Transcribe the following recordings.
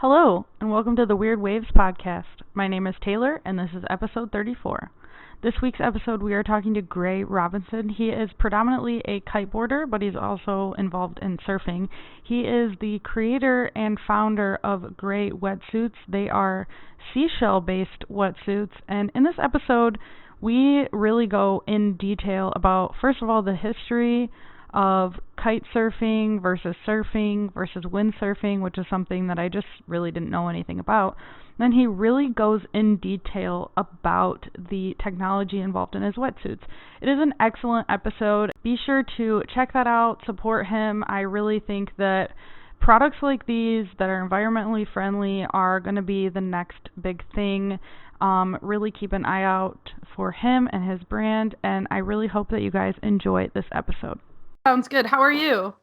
Hello, and welcome to the Weird Waves podcast. My name is Taylor, and this is episode 34. This week's episode, we are talking to Gray Robinson. He is predominantly a kiteboarder, but he's also involved in surfing. He is the creator and founder of Gray Wetsuits. They are seashell-based wetsuits, and in this episode, we really go in detail about, first of all, the history of kite surfing versus windsurfing, which is something that I just really didn't know anything about. Then he really goes in detail about the technology involved in his wetsuits. It is an excellent episode. Be sure to check that out, support him. I really think that products like these that are environmentally friendly are going to be the next big thing. Really keep an eye out for him and his brand, and I really hope that you guys enjoy this episode. Sounds good. How are you?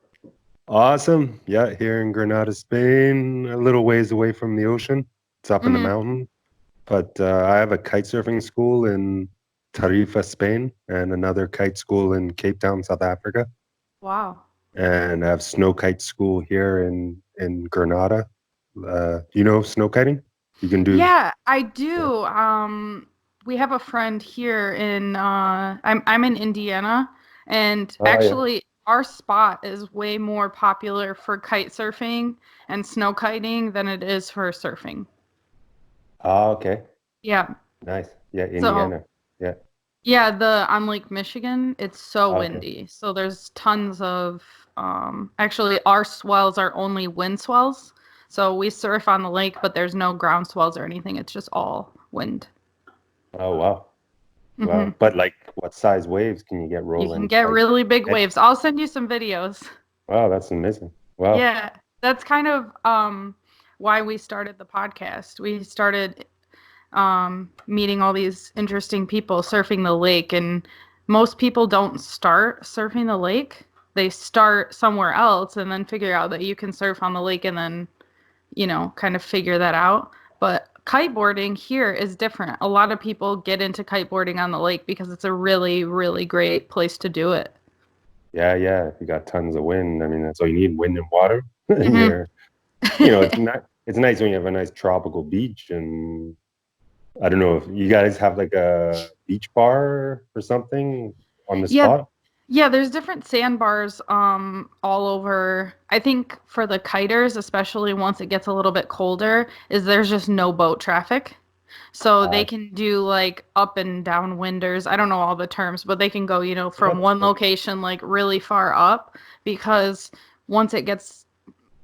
Awesome. Yeah, here in Granada, Spain, a little ways away from the ocean. It's up in the mountain. But I have a kite surfing school in Tarifa, Spain, and another kite school in Cape Town, South Africa. Wow. And I have snow kite school here in Granada. You know snow kiting? You can do. Yeah, I do. Yeah. We have a friend here in I'm in Indiana, and actually our spot is way more popular for kite surfing and snow kiting than it is for surfing. Oh, okay. Yeah. Nice. Yeah, Indiana. So, yeah, on Lake Michigan, it's so windy. So there's tons of actually our swells are only wind swells. So we surf on the lake, but there's no ground swells or anything. It's just all wind. Oh, wow. Wow. But like what size waves can you get rolling? You can get really big waves. I'll send you some videos. Wow, that's amazing. Wow. Yeah, that's kind of why we started the podcast. We started meeting all these interesting people surfing the lake, and most people don't start surfing the lake. They start somewhere else and then figure out that you can surf on the lake and then, kind of figure that out. But kiteboarding here is different. A lot of people get into kiteboarding on the lake because it's a really, really great place to do it. Yeah. If you got tons of wind, I mean, that's all you need, wind and water. It's nice when you have a nice tropical beach. And I don't know if you guys have like a beach bar or something on the spot. Yeah, there's different sandbars all over. I think for the kiters, especially once it gets a little bit colder, there's just no boat traffic. So they can do like up and down winders. I don't know all the terms, but they can go, from one location like really far up, because once it gets,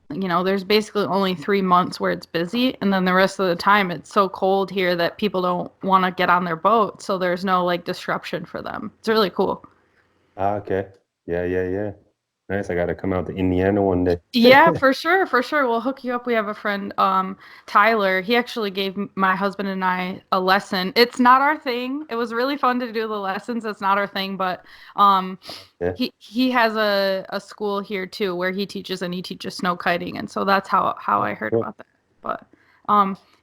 there's basically only 3 months where it's busy, and then the rest of the time it's so cold here that people don't want to get on their boat, so there's no like disruption for them. It's really cool. Okay. Yeah. Nice. I got to come out to Indiana one day. Yeah, for sure. We'll hook you up. We have a friend, Tyler. He actually gave my husband and I a lesson. It's not our thing. It was really fun to do the lessons. It's not our thing, but he has a school here too where he teaches snow kiting, and so that's how I heard about that. But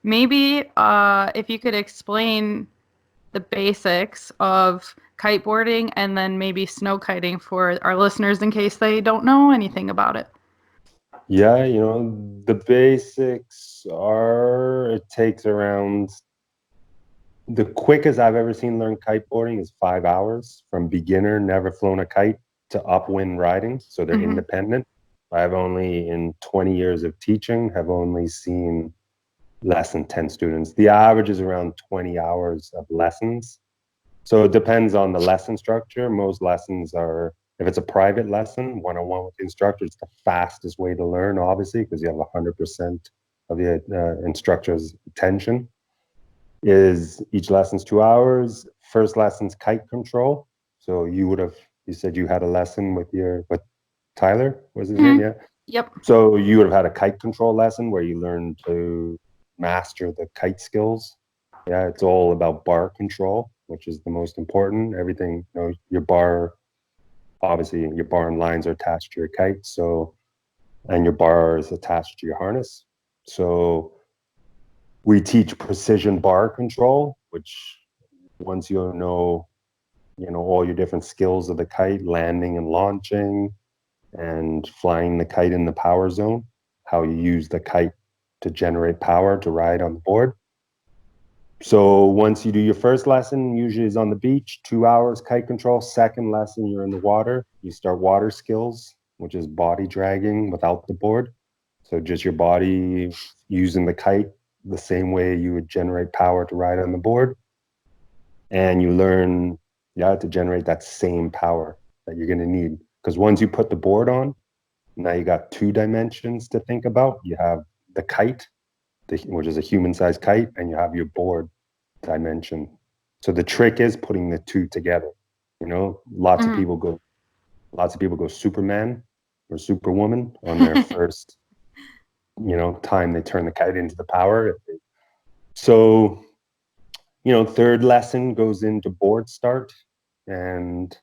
maybe if you could explain the basics of kiteboarding and then maybe snow kiting for our listeners in case they don't know anything about it. Yeah, the basics are, it takes around, the quickest I've ever seen learn kiteboarding is 5 hours from beginner, never flown a kite, to upwind riding. So they're independent. I've only, in 20 years of teaching, have only seen less than 10 students. The average is around 20 hours of lessons. So it depends on the lesson structure. Most lessons are, if it's a private lesson, one-on-one with the instructor, it's the fastest way to learn, obviously, because you have 100% of the instructor's attention. Each lesson's 2 hours. First lesson's kite control. So you said you had a lesson with Tyler, was his name? Yeah. Yep. So you would have had a kite control lesson where you learned to master the kite skills. Yeah, it's all about bar control, which is the most important. Everything, your bar, obviously your bar and lines are attached to your kite, and your bar is attached to your harness. So we teach precision bar control, which once you know all your different skills of the kite, landing and launching and flying the kite in the power zone, how you use the kite to generate power to ride on the board. So once you do your first lesson, usually is on the beach, 2 hours kite control. Second lesson, you're in the water. You start water skills, which is body dragging without the board. So just your body using the kite the same way you would generate power to ride on the board. And you learn, yeah, to generate that same power that you're going to need. Because once you put the board on, now you got 2 dimensions to think about. You have the kite, which is a human-sized kite, and you have your board dimension. So the trick is putting the 2 together. You know, lots of people go Superman or Superwoman on their first, time they turn the kite into the power. So, third lesson goes into board start, and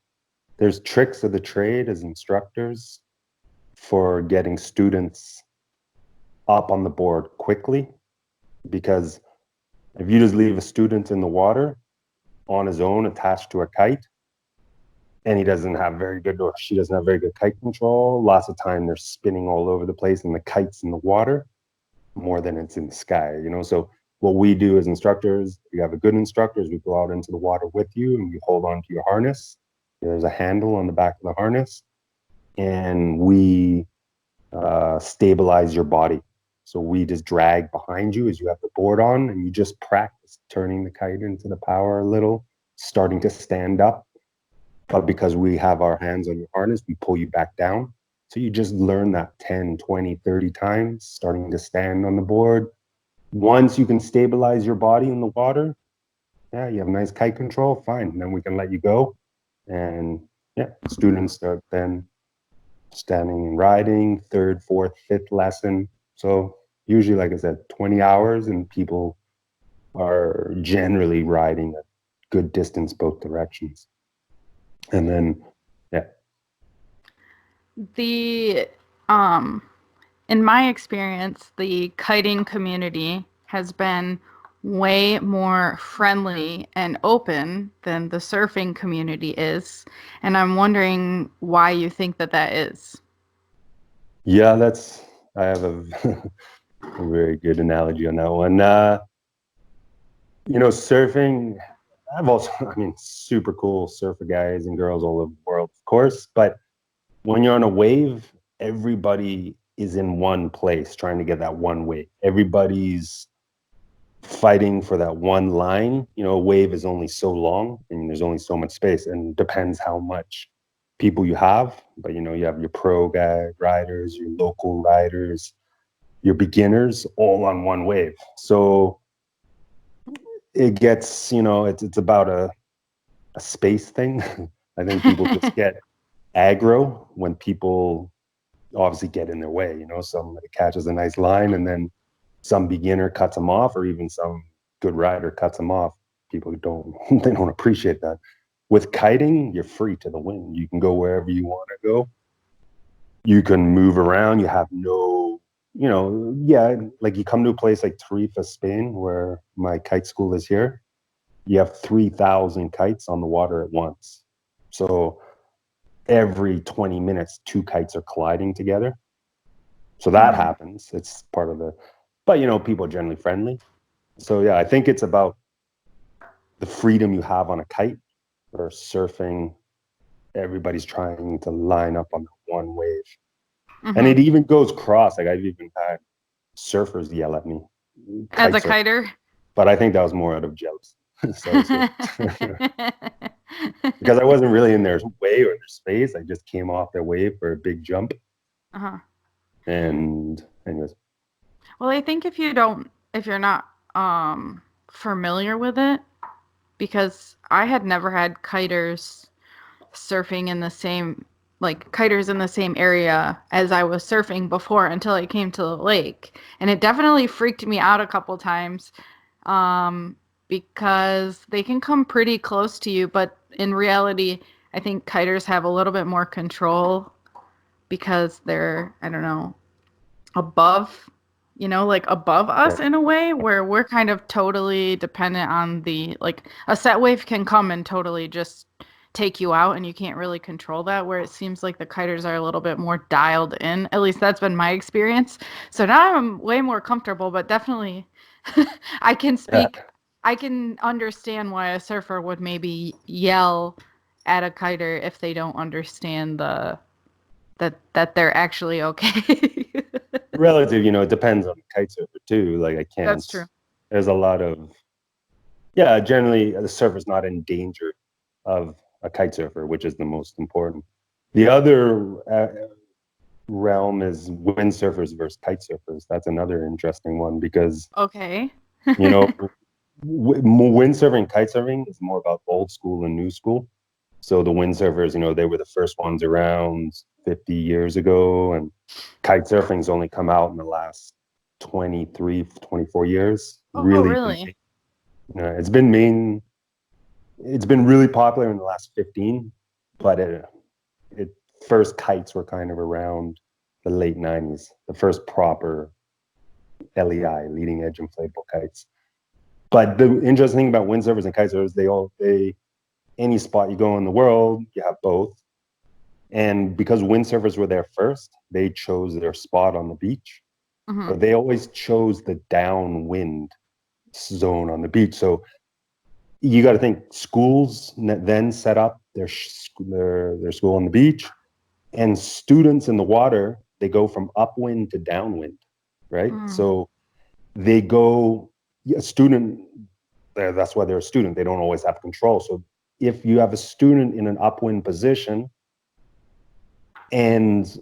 there's tricks of the trade as instructors for getting students up on the board quickly, because if you just leave a student in the water on his own attached to a kite, and he doesn't have very good, or she doesn't have very good kite control, lots of time they're spinning all over the place and the kite's in the water more than it's in the sky, So what we do as instructors, you have a good instructor, is we go out into the water with you and we hold on to your harness. There's a handle on the back of the harness, and we stabilize your body. So we just drag behind you as you have the board on, and you just practice turning the kite into the power a little, starting to stand up. But because we have our hands on your harness, we pull you back down. So you just learn that 10, 20, 30 times, starting to stand on the board. Once you can stabilize your body in the water, yeah, you have nice kite control, fine. And then we can let you go. And yeah, students start then standing and riding, third, fourth, fifth lesson. So usually, like I said, 20 hours, and people are generally riding a good distance both directions. And then, yeah. The in my experience, the kiting community has been way more friendly and open than the surfing community is, and I'm wondering why you think that is. Yeah, I have a very good analogy on that one. Surfing, I've also, super cool surfer guys and girls all over the world, of course, but when you're on a wave, everybody is in one place trying to get that one wave. Everybody's fighting for that one line. A wave is only so long and there's only so much space, and depends how much people you have. But you have your pro guy riders, your local riders, your beginners, all on one wave. So it gets, it's about a space thing. I think people just get aggro when people obviously get in their way. Somebody catches a nice line and then some beginner cuts them off, or even some good rider cuts them off. People don't they don't appreciate that. With kiting, you're free to the wind. You can go wherever you want to go. You can move around. You have no, like you come to a place like Tarifa, Spain, where my kite school is here. You have 3,000 kites on the water at once. So every 20 minutes, 2 kites are colliding together. So that happens. It's part of but people are generally friendly. So yeah, I think it's about the freedom you have on a kite, or surfing. Everybody's trying to line up on one wave. And it even goes cross. Like I've even had surfers yell at me. As a kiter? But I think that was more out of jealousy. Because I wasn't really in their way or their space. I just came off their wave for a big jump. And anyways. Well, I think if you're not familiar with it, because I had never had kiters surfing in the same, like kiters in the same area as I was surfing before until I came to the lake. And it definitely freaked me out a couple times, because they can come pretty close to you, but in reality, I think kiters have a little bit more control because they're, I don't know, above, like above us in a way, where we're kind of totally dependent on like a set wave can come and totally just take you out and you can't really control that, where it seems like the kiters are a little bit more dialed in. At least that's been my experience. So now I'm way more comfortable, but definitely I can Yeah. speak, I can understand why a surfer would maybe yell at a kiter if they don't understand that they're actually okay. Relative, it depends on the kite surfer too. Like I That's can't. true. There's a lot of yeah. Generally, the surfer's not in danger of a kite surfer, which is the most important. The other realm is windsurfers versus kite surfers. That's another interesting one because Okay. you know windsurfing and kite surfing is more about old school and new school. So the windsurfers, they were the first ones around 50 years ago, and kite surfing's only come out in the last 23, 24 years. Oh, Really, really? it's been it's been really popular in the last 15, but it first kites were kind of around the late 90s, the first proper LEI, leading edge inflatable kites. But the interesting thing about windsurfers and kitesurfers, they any spot you go in the world, you have both. And because windsurfers were there first, they chose their spot on the beach. Hmm. So they always chose the downwind zone on the beach. So you got to think schools then set up their school on the beach, and students in the water, they go from upwind to downwind, right? Mm. So they go a student that's why they're a student. They don't always have control. So if you have a student in an upwind position and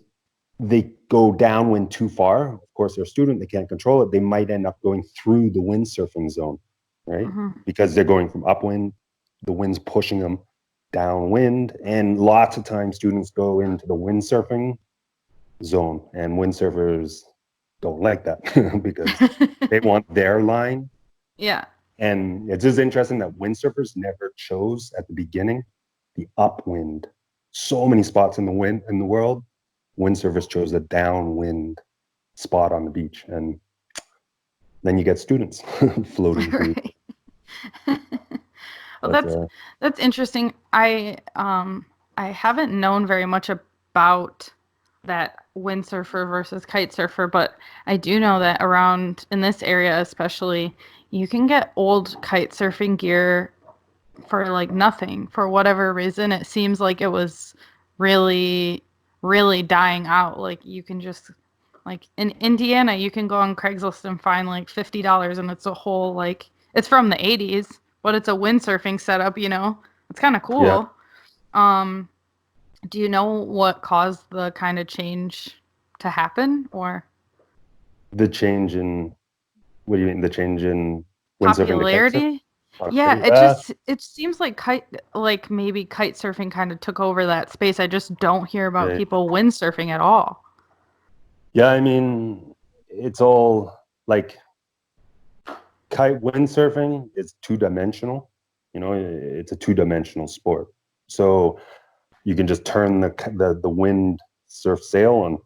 they go downwind too far, of course they're a student, they can't control it, they might end up going through the windsurfing zone, right? Hmm. Because they're going from upwind, the wind's pushing them downwind, and lots of times students go into the windsurfing zone, and windsurfers don't like that because they want their line. Yeah. And it's just interesting that windsurfers never chose at the beginning the upwind. So many spots in the world, windsurfers chose the downwind spot on the beach, and then you get students floating through. Right. Well, But that's interesting. I haven't known very much about that windsurfer versus kite surfer, but I do know that around in this area especially, you can get old kite surfing gear for like nothing. For whatever reason, it seems like it was really, really dying out. Like you can just like in Indiana, you can go on Craigslist and find like $50 and it's a whole like it's from the 80s, but it's a windsurfing setup, you know. It's kind of yeah, cool. Um, do you know what caused the kind of change to happen or the change in what do you mean? The change in windsurfing to kitesurfing? popularity? Yeah, Popularity? it seems like maybe kite surfing kind of took over that space. I just don't hear about Right. people windsurfing at all. Yeah, I mean, it's all like kite windsurfing is two-dimensional. It's a two-dimensional sport. So you can just turn the wind surf sail on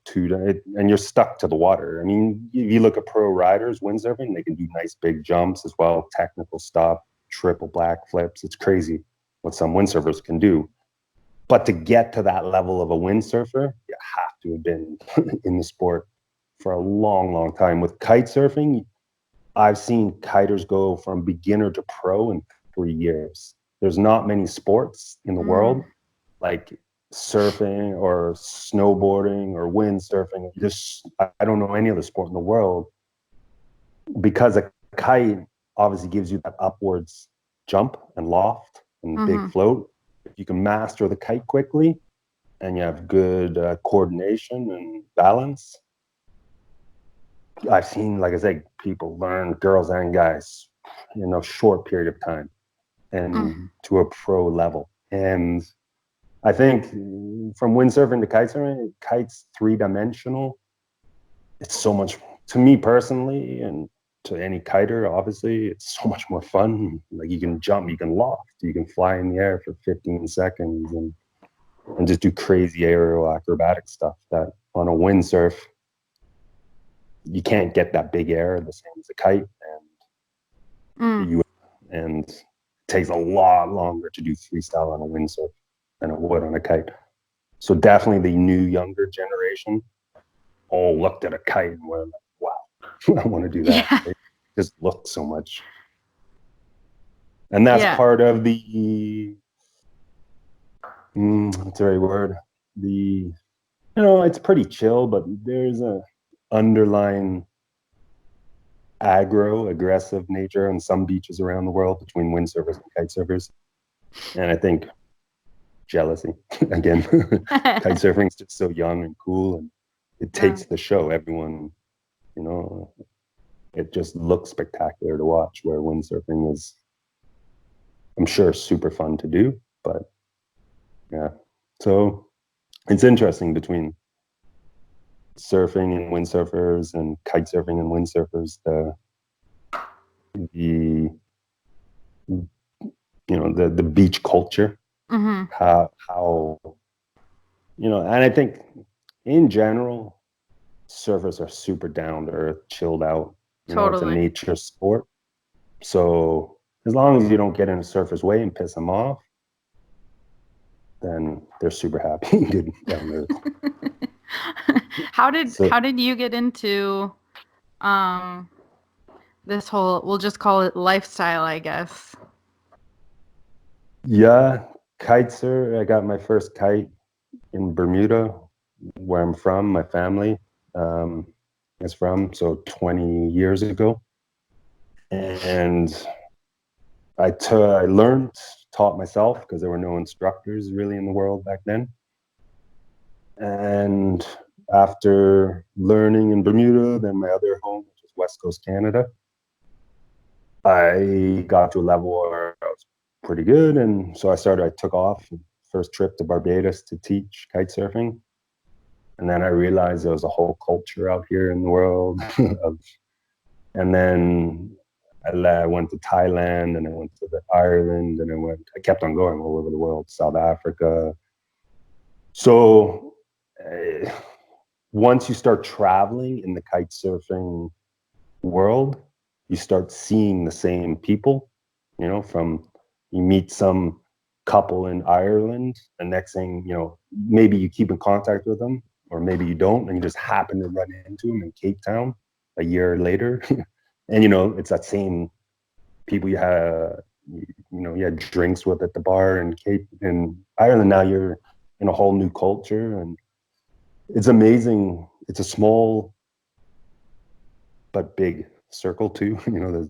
and you're stuck to the water. I mean, if you look at pro riders windsurfing, they can do nice big jumps as well, technical stuff, triple black flips. It's crazy what some windsurfers can do. But to get to that level of a windsurfer, you have to have been in the sport for a long, long time. With kite surfing, I've seen kiters go from beginner to pro in 3 years. There's not many sports in the Mm, world like surfing or snowboarding or windsurfing. Just I don't know any other sport in the world because a kite obviously gives you that upwards jump and loft and big mm-hmm. float. If you can master the kite quickly and you have good coordination and balance, I've seen, like I said, people learn, girls and guys, in a short period of time and to a pro level. And I think from windsurfing to kitesurfing, kite's three-dimensional. It's so much, to me personally, and to any kiter, obviously, it's so much more fun. Like you can jump, you can loft, you can fly in the air for 15 seconds and just do crazy aerial acrobatic stuff that on a windsurf, you can't get that big air the same as a kite. Mm. And it takes a lot longer to do freestyle on a windsurf. than it would on a kite. So definitely the new younger generation all looked at a kite and were like, wow, I want to do that. Yeah. It just looks so much. And that's Yeah. part of the, what's the right word? It's pretty chill, but there's a underlying aggressive nature on some beaches around the world between windsurfers and kite surfers. And I think jealousy, again, kite surfing is just so young and cool, and it takes the show. Everyone, it just looks spectacular to watch, where windsurfing is, I'm sure, super fun to do, but yeah. So it's interesting between surfing and windsurfers and kite surfing and windsurfers, the the beach culture, Mm-hmm. how and I think in general surfers are super down to earth, chilled out. It's a Totally. nature sport, so as long as you don't get in a surfer's way and piss them off, then they're super happy getting down to earth. How did So you get into um this whole, we'll just call it lifestyle, I guess? yeah, kitesurf. I got my first kite in Bermuda, where I'm from. My family um, is from, so 20 years ago, and I learned, taught myself because there were no instructors really in the world back then. And after learning in Bermuda, then my other home, which is West Coast Canada, I got to a level where I was pretty good. And so I took off, first trip to Barbados to teach kite surfing. And then I realized there was a whole culture out here in the world. And then I went to Thailand, and I went to Ireland, and I kept on going all over the world, South Africa. So once you start traveling in the kite surfing world, you start seeing the same people, from you meet some couple in Ireland, the next thing, maybe you keep in contact with them, or maybe you don't, and you just happen to run into them in Cape Town a year later. And, it's that same people you had drinks with at the bar in Ireland. Now you're in a whole new culture, and it's amazing. It's a small but big circle too. There's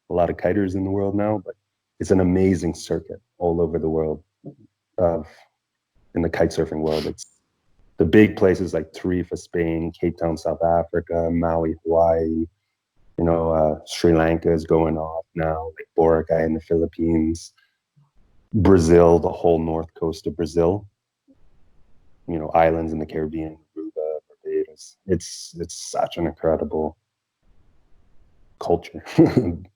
a lot of kiters in the world now, but it's an amazing circuit all over the world. In the kite surfing world, it's the big places like Tarifa, Spain, Cape Town, South Africa, Maui, Hawaii. Sri Lanka is going off now, like Boracay in the Philippines, Brazil, the whole north coast of Brazil. Islands in the Caribbean, Aruba, Barbados. It's such an incredible culture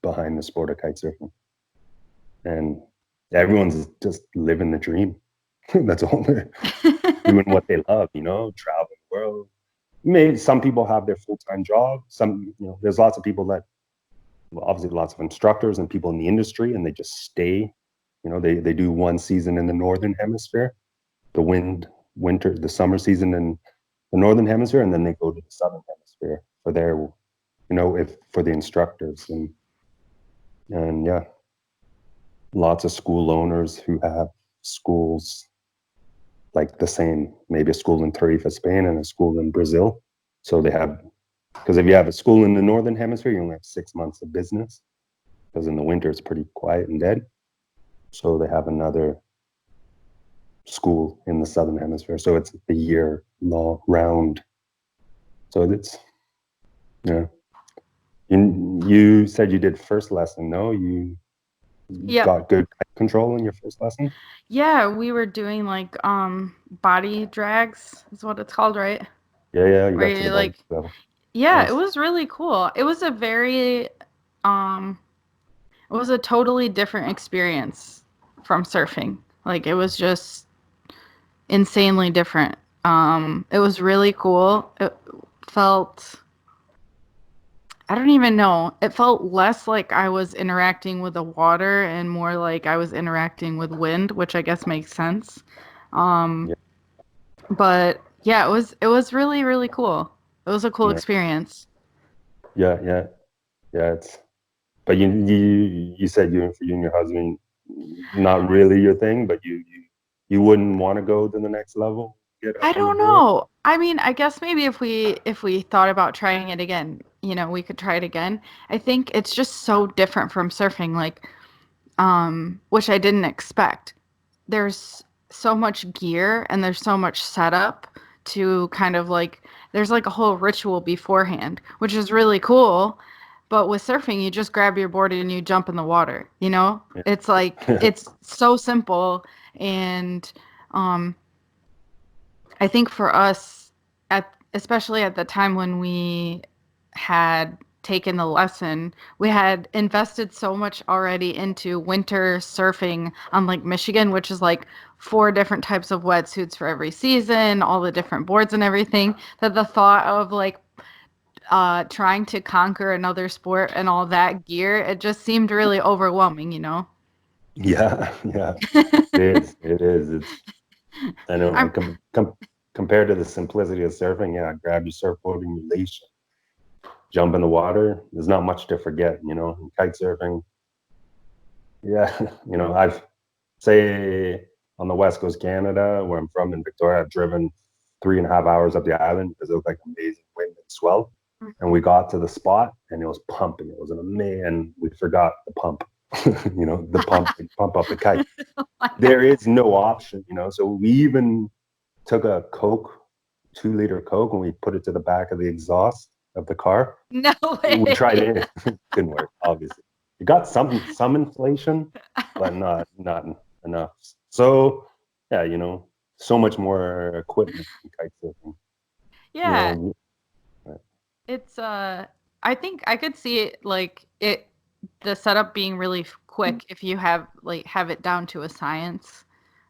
behind the sport of kite surfing, and everyone's just living the dream. That's all they're doing, what they love, traveling the world. Maybe some people have their full-time job. There's lots of people that, well, obviously lots of instructors and people in the industry, and they just stay. They do one season in the northern hemisphere, the summer season in the northern hemisphere, and then they go to the southern hemisphere for their, if for the instructors, and yeah, lots of school owners who have schools like the same, maybe a school in Tarifa, Spain, and a school in Brazil. So they have, because if you have a school in the northern hemisphere, you only have 6 months of business, because in the winter it's pretty quiet and dead. So they have another school in the southern hemisphere. So it's a year long round. So it's, yeah. You said you did first lesson. No, you Yep. got good control in your first lesson? Yeah, we were doing like body drags is what it's called, right? Yeah, you Where got to you the body like, level. yeah, it Nice. was really cool. Um it was a totally different experience from surfing. Like it was just insanely different. It was really cool. It felt, I don't even know. It felt less like I was interacting with the water and more like I was interacting with wind, which I guess makes sense. Um, Yeah, but yeah, it was really really cool. It was a cool yeah, experience. yeah, yeah, yeah. It's but you said you and your husband not really your thing, but you wouldn't want to go to the next level, get up I on the don't board. know. I mean, I guess maybe if we thought about trying it again, we could try it again. I think it's just so different from surfing, like which I didn't expect. There's so much gear and there's so much setup to kind of like there's like a whole ritual beforehand, which is really cool. But with surfing, you just grab your board and you jump in the water, you know? It's like Yeah, it's so simple and um I think for us, at especially at the time when we had taken the lesson, we had invested so much already into winter surfing on Lake Michigan, which is like four different types of wetsuits for every season, all the different boards and everything, that the thought of like trying to conquer another sport and all that gear, it just seemed really overwhelming, you know? yeah, yeah. It is. It is. It's. I know. I'm Compared to the simplicity of surfing, yeah, grab your surfboard and your leash, jump in the water. There's not much to forget, In kite surfing, yeah, I've say on the west coast Canada, where I'm from in Victoria, I've driven 3.5 hours up the island because it was like amazing wind and swell. And we got to the spot and it was pumping. It was an amazing, and we forgot the pump, the pump, pump up the kite. oh my God. There is no option, So we even took a Coke, 2 liter Coke, and we put it to the back of the exhaust of the car. No We tried way. it, didn't work, obviously. It got some inflation, but not enough. So yeah, so much more equipment in kite surfing. You Yeah, know, it's I think I could see it like it the setup being really quick if you have it down to a science.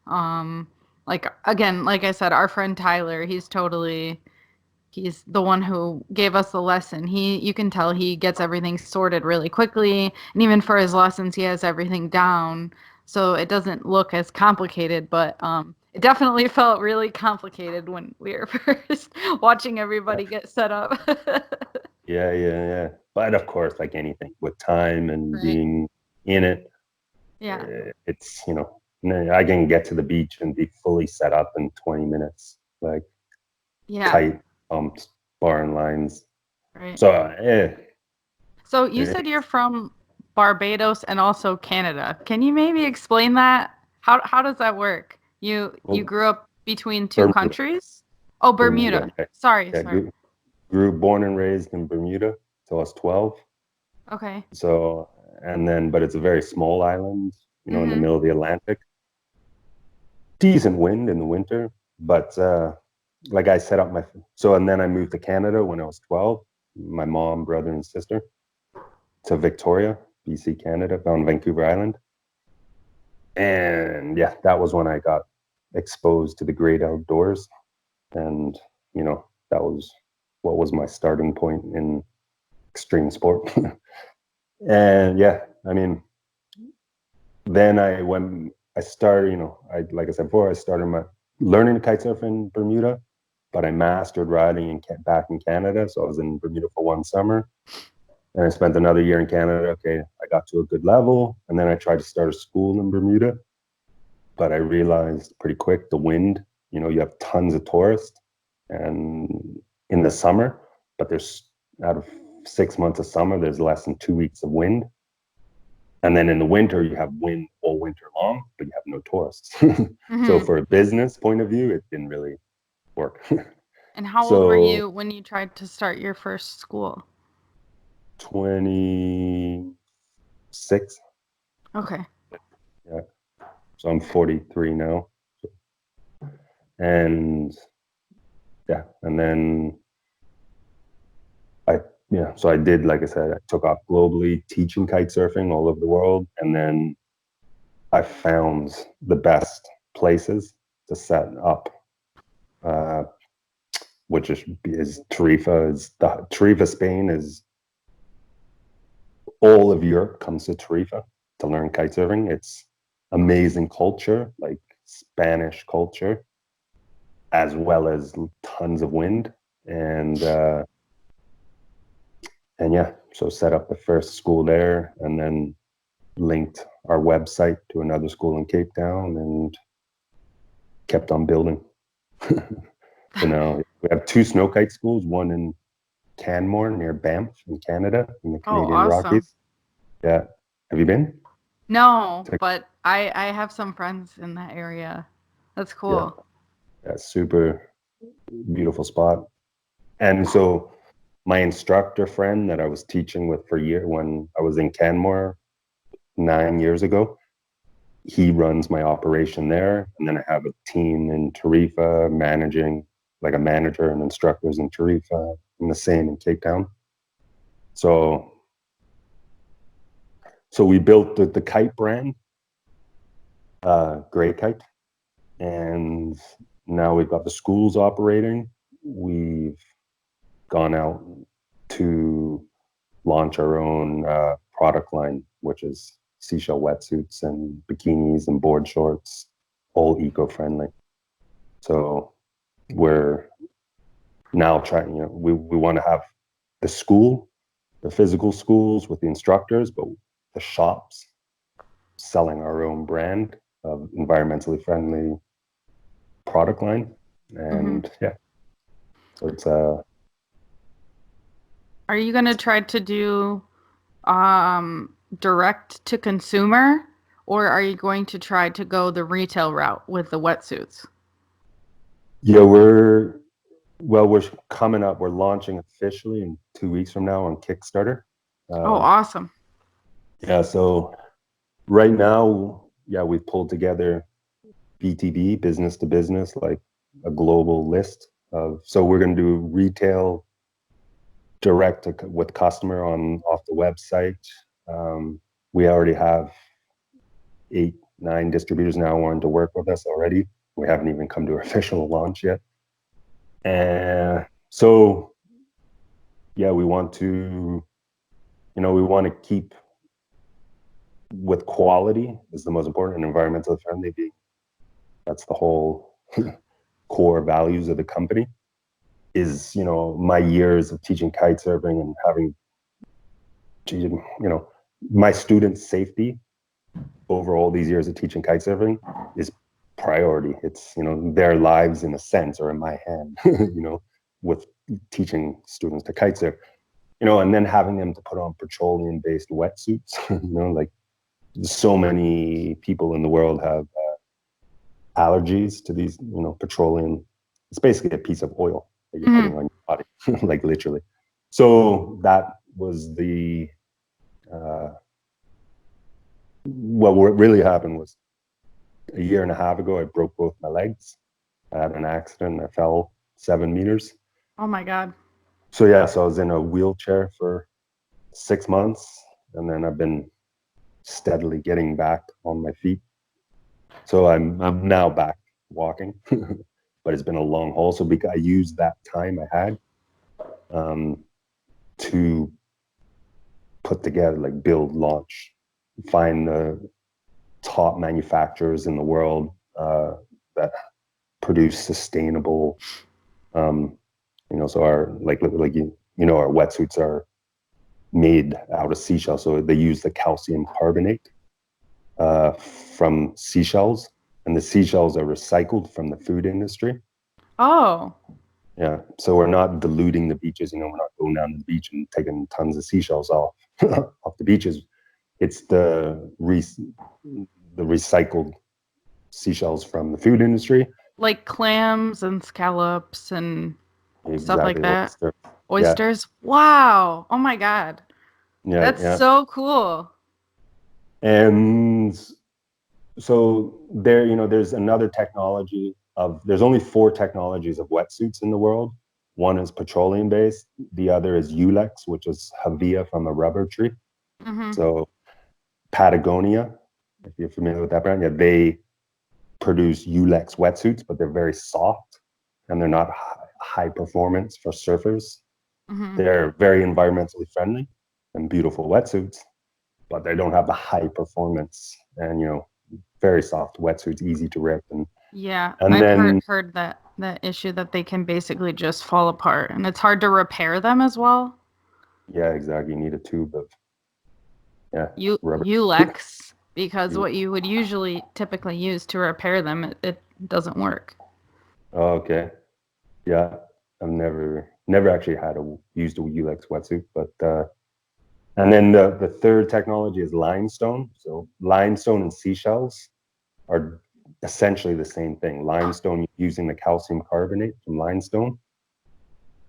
Um like again, like I said, our friend Tyler, he's the one who gave us the lesson. You can tell he gets everything sorted really quickly, and even for his lessons he has everything down so it doesn't look as complicated, but it definitely felt really complicated when we were first watching everybody get set up. yeah, yeah, yeah. But of course, like anything, with time and Right. being in it, Yeah. it's I can get to the beach and be fully set up in 20 minutes, like Yeah. kite pumps, bar and lines. Right. So So you eh, said you're from Barbados and also Canada. Can you maybe explain that? How does that work? You well, grew up between two Bermuda, countries? Oh, Bermuda, Bermuda. yeah, Sorry, yeah. sorry. Grew born and raised in Bermuda till I was 12. Okay. So, and then, but it's a very small island, in the Mm-hmm. middle of the Atlantic. Decent wind in the winter, but like I set up and then I moved to Canada when I was 12. My mom, brother, and sister to Victoria, BC, Canada, on Vancouver Island. And yeah, that was when I got exposed to the great outdoors. And, that was what was my starting point in extreme sport. And yeah, I mean, then when I started, I like I said before, I started my learning to kite surf in Bermuda, but I mastered riding back in Canada. So I was in Bermuda for one summer, and I spent another year in Canada. Okay, I got to a good level, and then I tried to start a school in Bermuda, but I realized pretty quick the wind. You have tons of tourists, and in the summer, but there's out of 6 months of summer, there's less than 2 weeks of wind. And then in the winter, you have wind all winter long, but you have no tourists. So Mm-hmm. for a business point of view, it didn't really work. And how old were So you when you tried to start your first school? 26, Okay. yeah. So I'm 43 now. And yeah, and then I, yeah, so I did, like I said, I took off globally teaching kite surfing all over the world. And then I found the best places to set up, uh, which is Tarifa. Tarifa, Spain is all of Europe comes to Tarifa to learn kite surfing. It's amazing culture, like Spanish culture, as well as tons of wind. And yeah, so set up the first school there, and then linked our website to another school in Cape Town, and kept on building. So now we have two snow kite schools, one in Canmore near Banff in Canada, in the Oh, Canadian awesome. Rockies. Yeah. Have you been? No, but I have some friends in that area. That's Yeah, cool. yeah, super beautiful spot. And so my instructor friend that I was teaching with for a year when I was in Canmore 9 years ago, he runs my operation there. And then I have a team in Tarifa managing, like a manager and instructors in Tarifa, and the same in Cape Town. So we built the kite brand, Gray Kite, and now we've got the schools operating. We've gone out to launch our own product line, which is seashell wetsuits and bikinis and board shorts, all eco-friendly. So we're now trying, we want to have the school, the physical schools with the instructors, but the shops selling our own brand of environmentally friendly product line. Hmm. And yeah, so it's Are you gonna try to do direct to consumer, or are you going to try to go the retail route with the wetsuits? yeah, we're coming up. We're launching officially in 2 weeks from now on Kickstarter. Oh, Um, awesome. yeah, so right now, yeah, we've pulled together BTB, business to business, like a global list of. So we're going to do retail direct with customer on off the website. We already have 8, 9 distributors now wanting to work with us already. We haven't even come to official launch yet. And so, yeah, we want to, we want to keep with quality is the most important, and environmentally friendly. That's the whole core values of the company. Is my years of teaching kite surfing and having, my students' safety over all these years of teaching kite surfing is priority. It's their lives in a sense are in my hand. With teaching students to kite surf, and then having them to put on petroleum-based wetsuits. Like so many people in the world have allergies to these. Petroleum. It's basically a piece of oil that you're Hmm. putting on your body, like literally. So that was the what really happened was a year and a half ago, I broke both my legs. I had an accident. I fell 7 meters. Oh my God. So yeah, so I was in a wheelchair for 6 months, and then I've been steadily getting back on my feet. So I'm now back walking, but it's been a long haul. So because I used that time I had um, to put together, like build, launch, find the top manufacturers in the world that produce sustainable. So our our wetsuits are made out of seashells. So they use the calcium carbonate from seashells, and the seashells are recycled from the food industry. Oh. Yeah, so we're not diluting the beaches. We're not going down to the beach and taking tons of seashells off off the beaches. It's the recycled seashells from the food industry. Like clams and scallops and stuff like Exactly, that. oyster. Yeah, Oysters. Wow. Oh my God. yeah, That's yeah. so cool. And so there's another technology there's only 4 technologies of wetsuits in the world. One is petroleum based, the other is Ulex, which is Havia from a rubber tree. Hmm. So Patagonia, if you're familiar with that brand, yeah, they produce Ulex wetsuits, but they're very soft and they're not high performance for surfers. Hmm. They're very environmentally friendly and beautiful wetsuits, but they don't have the high performance and very soft wetsuits, easy to rip, Yeah, and I've then heard that issue that they can basically just fall apart, and it's hard to repair them as well. yeah, exactly. You need a tube of rubber. Ulex, because You- what you would usually typically use to repair them, it doesn't work. Oh, okay. Yeah, I've never actually used a Ulex wetsuit, but and then the third technology is limestone. So limestone and seashells are essentially the same thing. Limestone using the calcium carbonate from limestone,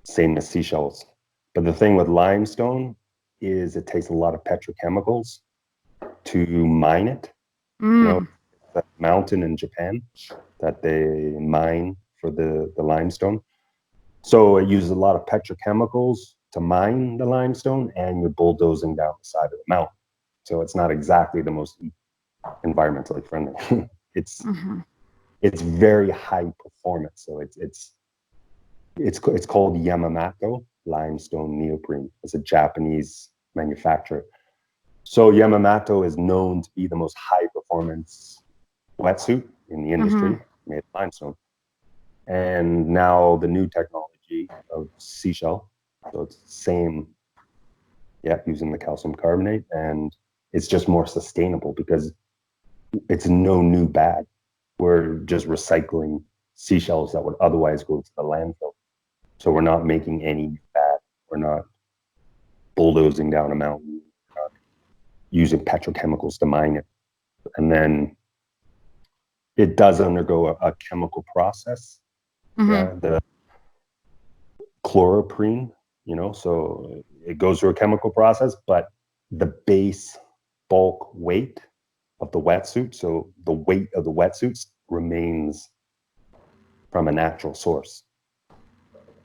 same as seashells. But the thing with limestone is it takes a lot of petrochemicals to mine it. You know, Mm. the mountain in Japan that they mine for the limestone. So it uses a lot of petrochemicals to mine the limestone, and you're bulldozing down the side of the mountain. So it's not exactly the most environmentally friendly. it's Hmm. it's very high performance. So it's called Yamamoto limestone neoprene. It's a Japanese manufacturer. So Yamamoto is known to be the most high performance wetsuit in the Hmm. industry made of limestone. And now the new technology of seashell, so it's the same, yeah, using the calcium carbonate, and it's just more sustainable because it's no new bag. We're just recycling seashells that would otherwise go to the landfill. So we're not making any bag. We're not bulldozing down a mountain. We're not using petrochemicals to mine it. And then it does undergo a chemical process. Hmm. Yeah, the chloroprene, so it goes through a chemical process, but the base bulk weight of the wetsuit, so the weight of the wetsuits remains from a natural source.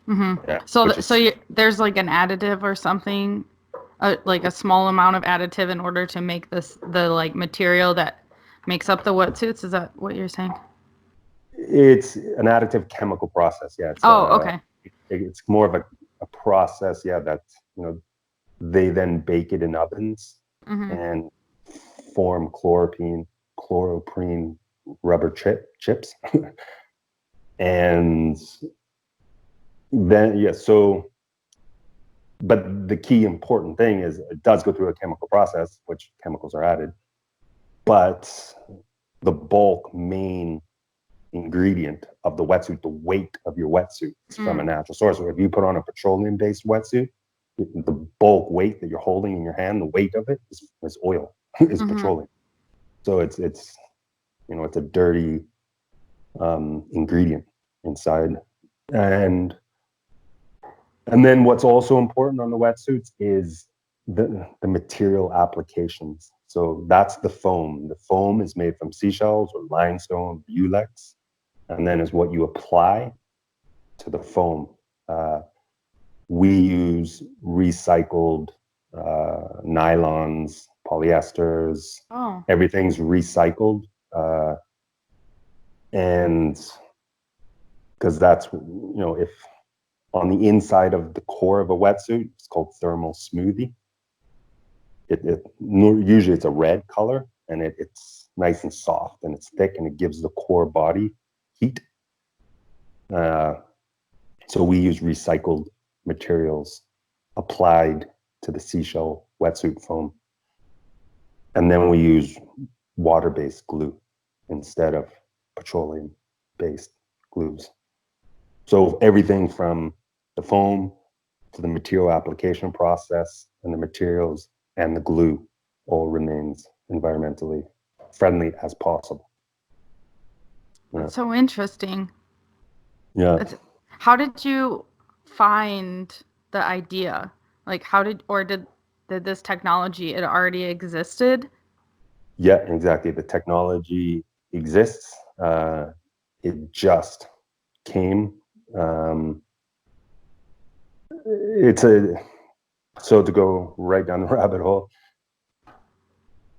Hmm. Yeah, So, which is there's like an additive or something, like a small amount of additive in order to make the like material that makes up the wetsuits. Is that what you're saying? it's an additive chemical process. Yeah, Oh, okay. it's more of a process. Yeah, that they then bake it in ovens Hmm. and form chloroprene rubber chips. And then, yeah, so, but the key important thing is it does go through a chemical process, which chemicals are added, but the bulk main ingredient of the wetsuit, the weight of your wetsuit, is from a Mm. natural source. So if you put on a petroleum based wetsuit, the bulk weight that you're holding in your hand, the weight of it is oil, is Hmm. petroleum. So it's a dirty ingredient inside. And And then what's also important on the wetsuits is the material applications. So that's the foam. The foam is made from seashells or limestone, Ulex, and then is what you apply to the foam. Uh, we use recycled nylons, polyesters, Oh. everything's recycled. And because if on the inside of the core of a wetsuit, it's called thermal smoothie. Usually it's a red color, and it's nice and soft and it's thick and it gives the core body heat. Uh, so we use recycled materials applied to the seashell wetsuit foam, and then we use water-based glue instead of petroleum-based glues. So everything from the foam to the material application process and the materials and the glue all remains environmentally friendly as possible. Yeah. That's so interesting. Yeah. It's, how did you find the idea? Like, did this technology, it already existed? Yeah, exactly. The technology exists. It just came. Um, it's a so to go right down the rabbit hole,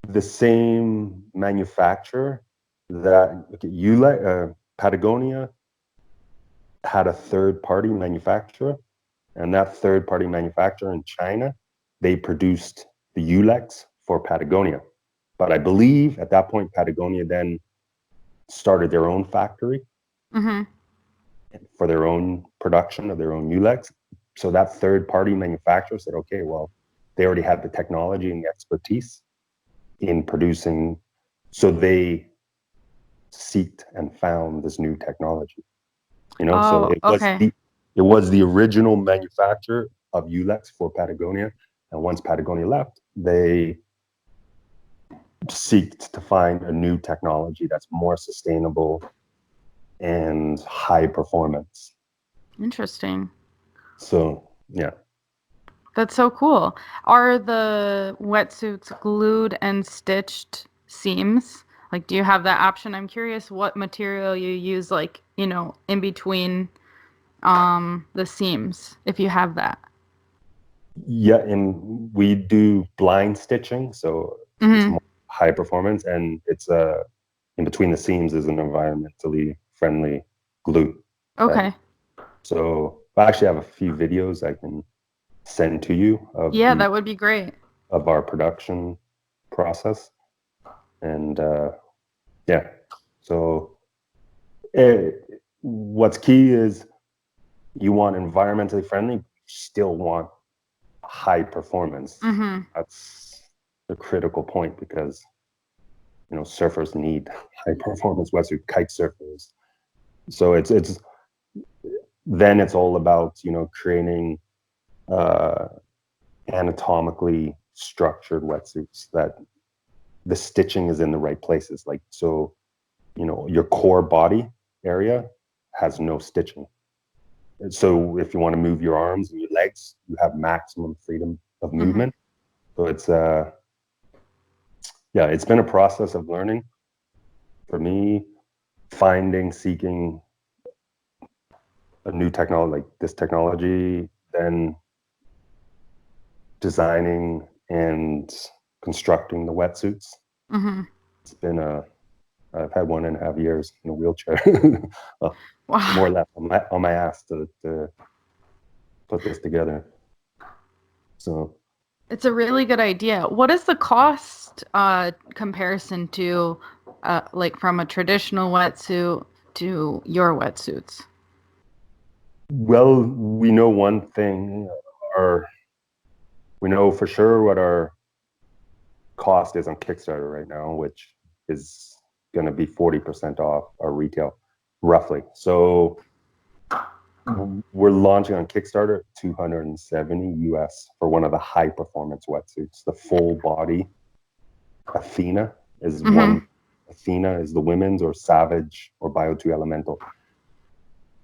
the same manufacturer that Patagonia had a third party manufacturer, and that third party manufacturer in China, they produced the Ulex for Patagonia. But I believe at that point, Patagonia then started their own factory for their own production of their own Ulex. So that third party manufacturer said, okay, well, they already had the technology and the expertise in producing. So they seeked and found this new technology. So Oh, okay. it was the original manufacturer of Ulex for Patagonia. And once Patagonia left, they seeked to find a new technology that's more sustainable and high performance. Interesting. So yeah. That's so cool. Are the wetsuits glued and stitched seams? Like, do you have that option? I'm curious what material you use, like, in between the seams, if you have that. Yeah, and we do blind stitching, so it's Mm-hmm. more high performance, and it's in between the seams is an environmentally friendly glue. That Okay. so I actually have a few videos I can send to you Yeah, that would be great. of our production process, and yeah. So eh, what's key is you want environmentally friendly, you still want high performance. Mm-hmm. That's the critical point because surfers need high performance wetsuit, kite surfers. So it's then it's all about creating uh, anatomically structured wetsuits that the stitching is in the right places. Like so, your core body area has no stitching. And so if you want to move your arms and your legs, you have maximum freedom of Mm-hmm. movement. So it's been a process of learning for me, finding, seeking a new technology like this technology, then designing and constructing the wetsuits. Mm-hmm. It's been I've had 1.5 years in a wheelchair, more or Wow. less on my ass to put this together. So It's a really good idea. What is the cost comparison to like from a traditional wetsuit to your wetsuits? well, we know one thing, our we know for sure what our cost is on Kickstarter right now, which is going to be 40% off our retail, roughly. So we're launching on Kickstarter 270 US for one of the high performance wetsuits. The full body Athena is Mm-hmm. one. Athena is the women's, or Savage or Bio 2 Elemental.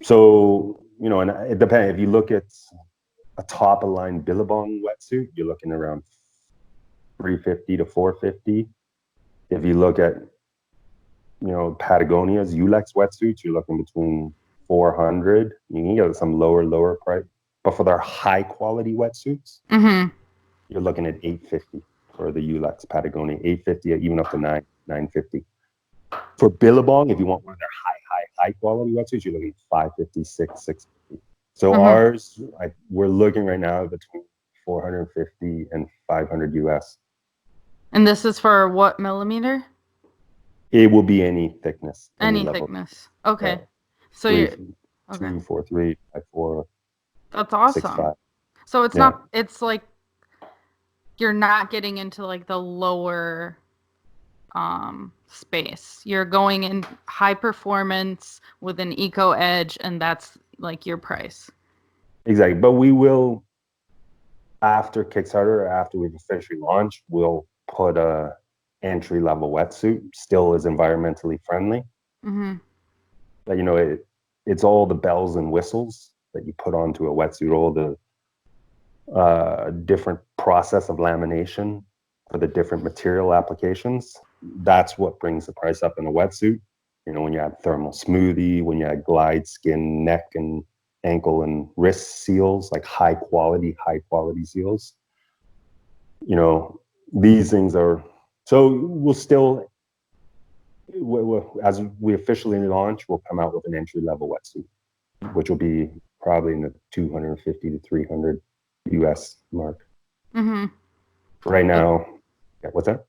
So, and it depends. If you look at a top of line Billabong wetsuit, you're looking around 350 to 450. If you look at Patagonia's Ulex wetsuits, you're looking between 400. You can get some lower price, but for their high quality wetsuits, Mm-hmm. you're looking at 850 for the Ulex Patagonia, 850 even up to 950. For Billabong, if you want one of their high quality wetsuits, you're looking at 550, 650. So Mm-hmm. ours, we're looking right now between 450 and 500 US. And this is for what millimeter? It will be any thickness, any Any level. thickness. Yeah, Okay. So three, you're okay. 243 by 4, That's 6, awesome. 5. So it's Yeah, not, it's like you're not getting into like the lower space. You're going in high performance with an eco edge, and that's like your price. exactly. But we will, after Kickstarter, after we've officially launched, we'll put a entry level wetsuit, still is environmentally friendly. Mm-hmm. But it's all the bells and whistles that you put onto a wetsuit, all the different process of lamination for the different material applications. That's what brings the price up in a wetsuit. When you add thermal smoothie, when you add glide skin, neck and ankle and wrist seals, like high quality seals. These things are, so we'll still, as we officially launch, we'll come out with an entry level wetsuit, which will be probably in the 250 to 300 US mark. Mm-hmm. Right now, yeah, what's that?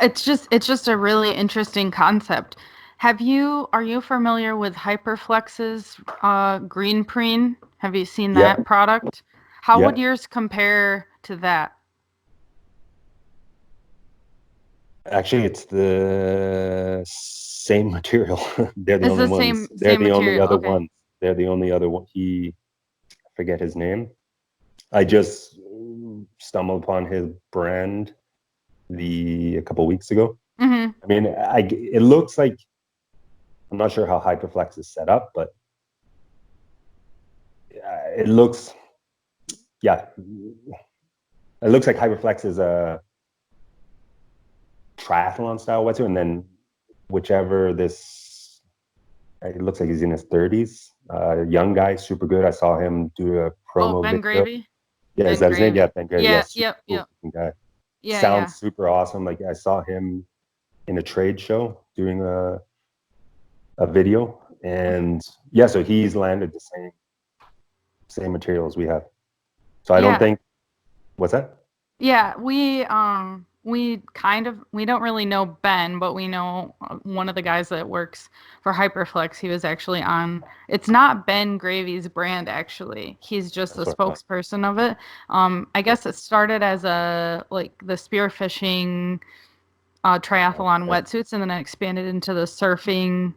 It's just a really interesting concept. Are you familiar with Hyperflex's green preen? Have you seen Yeah, that product? How would yeah. yours compare to that? Actually, it's the same material. They're the It's only the ones. They're same the only material. other Okay. ones. They're the only other one. I forget his name. I just stumbled upon his brand a couple weeks ago. Mm-hmm. I mean, it looks like I'm not sure how Hyperflex is set up, but it looks, yeah, it looks like Hyperflex is a triathlon style wetsuit, and then whichever this, it looks like he's in his 30s. Young guy, super good. I saw him do a Oh, promo Ben video. Gravy. Yeah, is Ben that his name? Gravy. Yeah, thank you. Yeah, Yeah. super Yep. cool Yep. guy. Yeah. Yeah. Sounds super awesome. Like I saw him in a trade show doing a video, and yeah, so he's landed the same materials we have. So I don't Yeah. think what's that? Yeah, we don't really know Ben, but we know one of the guys that works for Hyperflex. He was actually on. It's not Ben Gravy's brand actually. He's just the That's what I thought. spokesperson of it. I guess it started as a like the spearfishing triathlon Okay. wetsuits, and then it expanded into the surfing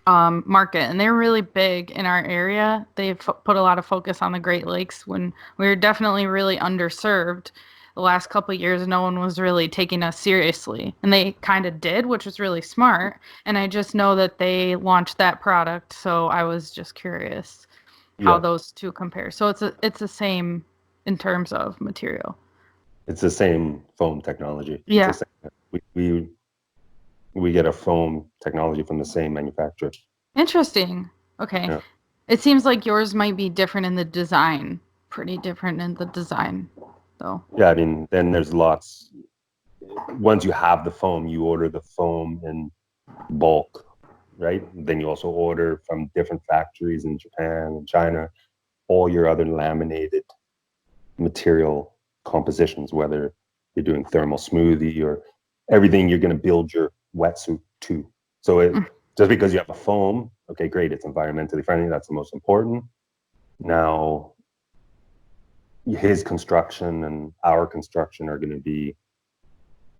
market, and they're really big in our area. They've put a lot of focus on the Great Lakes when we were definitely really underserved. The last couple of years, no one was really taking us seriously, and they kind of did, which was really smart. And I just know that they launched that product, so I was just curious how Yeah, those two compare. So it's the same in terms of material. it's the same foam technology. It's the Yeah, same. We get a foam technology from the same manufacturer. interesting. Okay, Yeah. it seems like yours might be different in the design, pretty different in the design, though. Yeah, I mean, then there's lots. Once you have the foam, you order the foam in bulk, right? Then you also order from different factories in Japan and China all your other laminated material compositions, whether you're doing thermal smoothie or everything you're going to build your wetsuit to. So just because you have a foam, okay, great, it's environmentally friendly. That's the most important. Now, his construction and our construction are going to be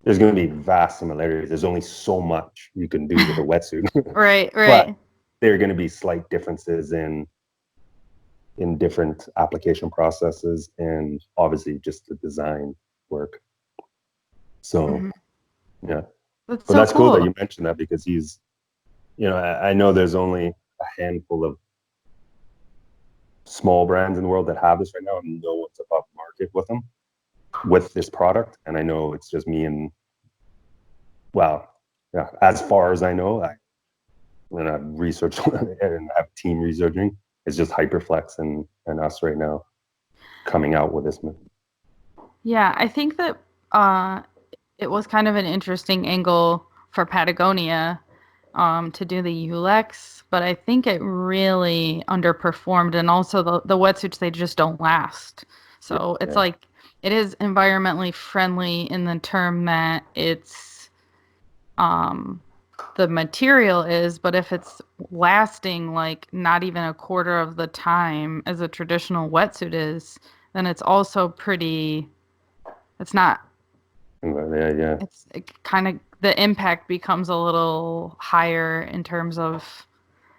there's going to be vast similarities. There's only so much you can do with a wetsuit, Right, but right. there are going to be slight differences in different application processes and obviously just the design work. So Hmm. yeah, That's but so that's cool that cool. you mentioned that because I know there's only a handful of small brands in the world that have this right now, and no one's above market with them with this product. And I know it's just me and well, yeah, as far as I know, when I've researched and have a team researching, it's just Hyperflex and us right now coming out with this. Yeah, I think that uh, it was kind of an interesting angle for Patagonia to do the ULEX, but I think it really underperformed, and also the wetsuits they just don't last. Yeah, So it's yeah, like it is environmentally friendly in the term that it's um, the material is, but if it's lasting like not even a quarter of the time as a traditional wetsuit is, then it's also pretty, it's not, yeah, yeah. it's it kind of, the impact becomes a little higher in terms of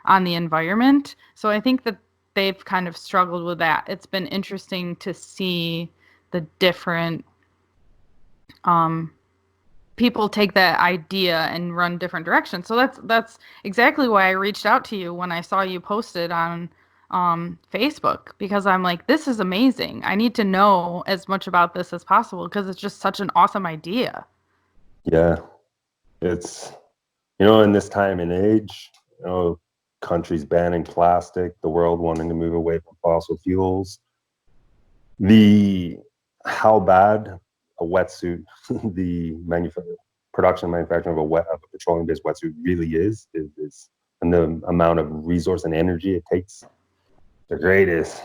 on the environment. So I think that they've kind of struggled with that. It's been interesting to see the different um, people take that idea and run different directions. So that's exactly why I reached out to you when I saw you posted on Facebook, because I'm like, this is amazing. I need to know as much about this as possible because it's just such an awesome idea. Yeah, it's in this time and age, countries banning plastic, the world wanting to move away from fossil fuels. The how bad a wetsuit, the production manufacturing of a petroleum-based wetsuit really is and the amount of resource and energy it takes. The greatest.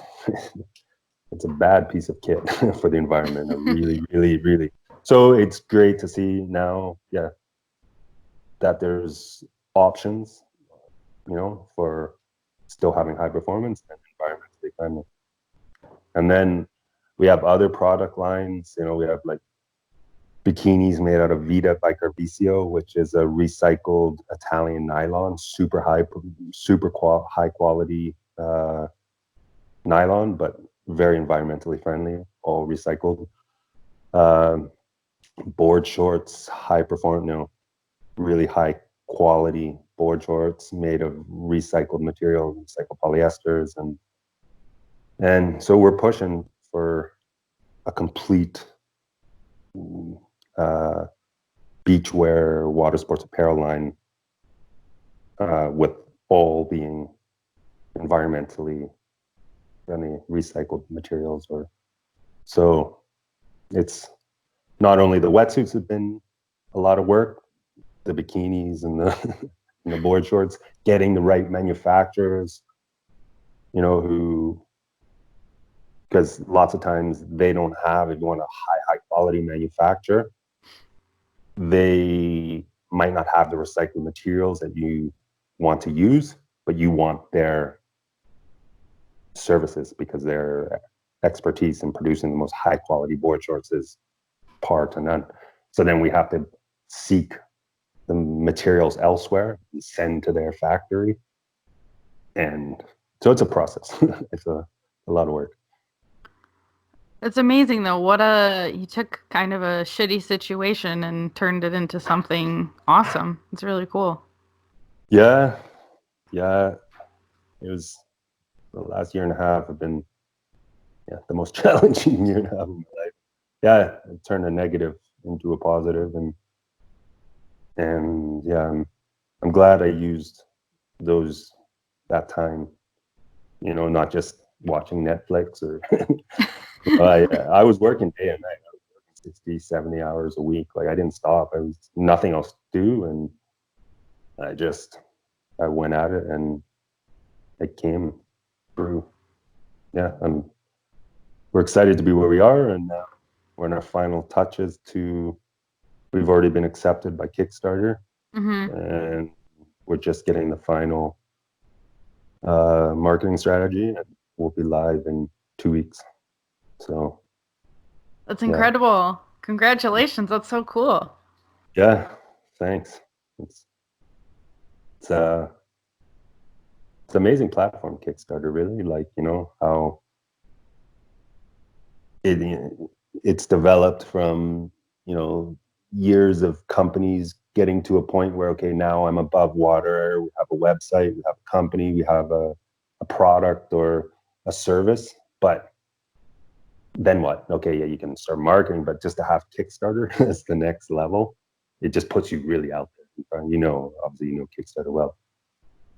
It's a bad piece of kit for the environment. A really, really, really. So it's great to see now, that there's options, for still having high performance and environmentally friendly. And then we have other product lines. We have like bikinis made out of Vita bicarbocio, which is a recycled Italian nylon, high quality nylon, but very environmentally friendly, all recycled. Um, Board shorts, high perform, really high quality board shorts made of recycled material, recycled polyesters, and so we're pushing for a complete uh, beachwear, water sports apparel line, with all being environmentally friendly, recycled materials. Or so it's not only the wetsuits have been a lot of work, the bikinis and the and the board shorts, getting the right manufacturers, who, because lots of times they don't have, if you want a high quality manufacturer, they might not have the recycled materials that you want to use, but you want their services because their expertise in producing the most high quality board shorts is par to none. So then we have to seek the materials elsewhere and send to their factory. And so it's a process. It's a lot of work. It's amazing though. You took kind of a shitty situation and turned it into something awesome. It's really cool. Yeah. Yeah. It was the last year and a half have been, the most challenging year and a half of my life. Yeah. It turned a negative into a positive, and yeah, I'm glad I used that time, not just watching Netflix or I was working day and night. I was working 60, 70 hours a week. Like I didn't stop. I was nothing else to do. And I went at it and it came through. Yeah. We're excited to be where we are. And we're in our final touches we've already been accepted by Kickstarter. Mm-hmm. And we're just getting the final marketing strategy, and we'll be live in 2 weeks. So That's incredible. Congratulations. That's so cool. Yeah, thanks. It's it's it's an amazing platform, Kickstarter, really. Like, how it it's developed from, years of companies getting to a point where, okay, now I'm above water. We have a website, we have a company, we have a product or a service, but then what? Okay, yeah, you can start marketing, but just to have Kickstarter as the next level, it just puts you really out there. Obviously, Kickstarter well.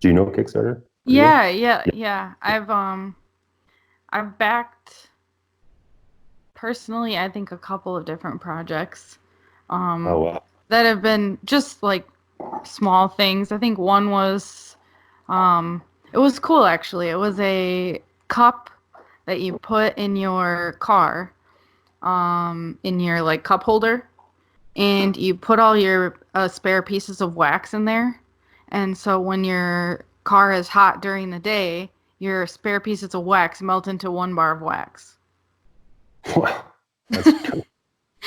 Do you know Kickstarter? Yeah. I've backed personally, I think a couple of different projects Oh wow. that have been just like small things. I think one was it was cool actually. It was a cup that you put in your car, in your like cup holder, and you put all your spare pieces of wax in there. And so when your car is hot during the day, your spare pieces of wax melt into 1 bar of wax. Wow. That's cool.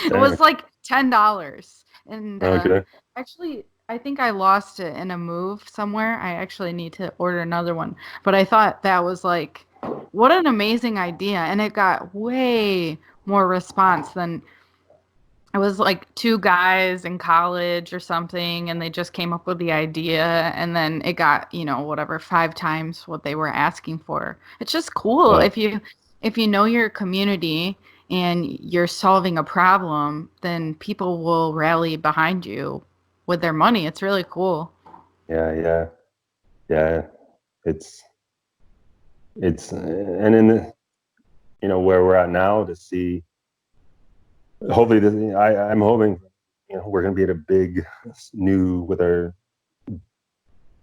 It was like $10. And Okay. actually, I think I lost it in a move somewhere. I actually need to order another one. But I thought that was like, what an amazing idea. And it got way more response than it was like 2 guys in college or something, and they just came up with the idea, and then it got, whatever, 5 times what they were asking for. It's just cool Wow. if you know your community and you're solving a problem, then people will rally behind you with their money. It's really cool. Yeah. Yeah. And in the, where we're at now, to see, hopefully I'm hoping, we're going to be at a big with our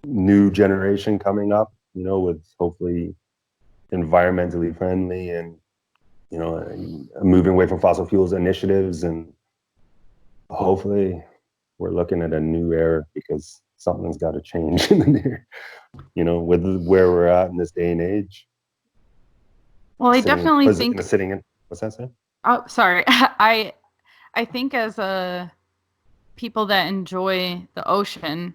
new generation coming up, with hopefully environmentally friendly and, moving away from fossil fuels initiatives, and hopefully we're looking at a new era because something's got to change in the near, with where we're at in this day and age. Well, I Sitting definitely in think. a sitting in what's that say? Oh, sorry. I think as a people that enjoy the ocean,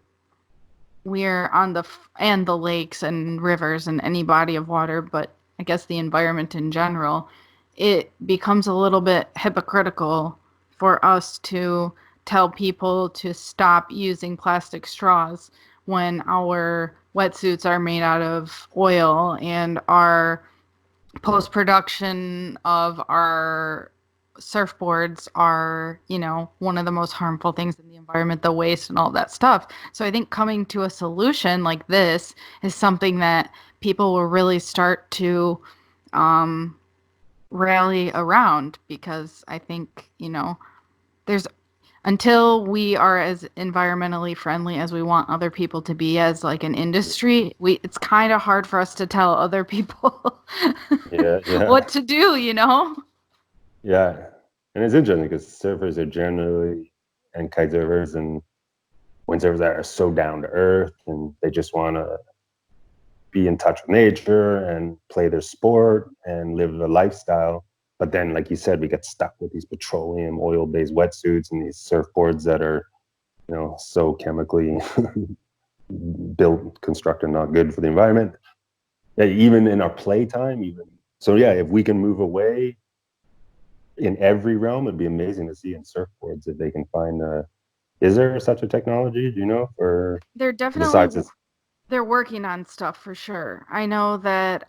we're on and the lakes and rivers and any body of water, but I guess the environment in general, it becomes a little bit hypocritical for us to tell people to stop using plastic straws when our wetsuits are made out of oil and our post production of our surfboards are, one of the most harmful things in the environment, the waste and all that stuff. So I think coming to a solution like this is something that people will really start to um, rally around because I think, there's until we are as environmentally friendly as we want other people to be as like an industry, it's kind of hard for us to tell other people Yeah, yeah, what to do. yeah. And it's interesting because surfers are generally and kite surfers and windsurfers that are so down to earth and they just want to be in touch with nature and play their sport and live the lifestyle. But then, like you said, we get stuck with these petroleum oil-based wetsuits and these surfboards that are, so chemically built, constructed, not good for the environment. Yeah, even in our playtime, even so, yeah, if we can move away in every realm, it'd be amazing to see in surfboards if they can find. Is there such a technology? Do you know, or They're definitely besides this? they're working on stuff for sure. I know that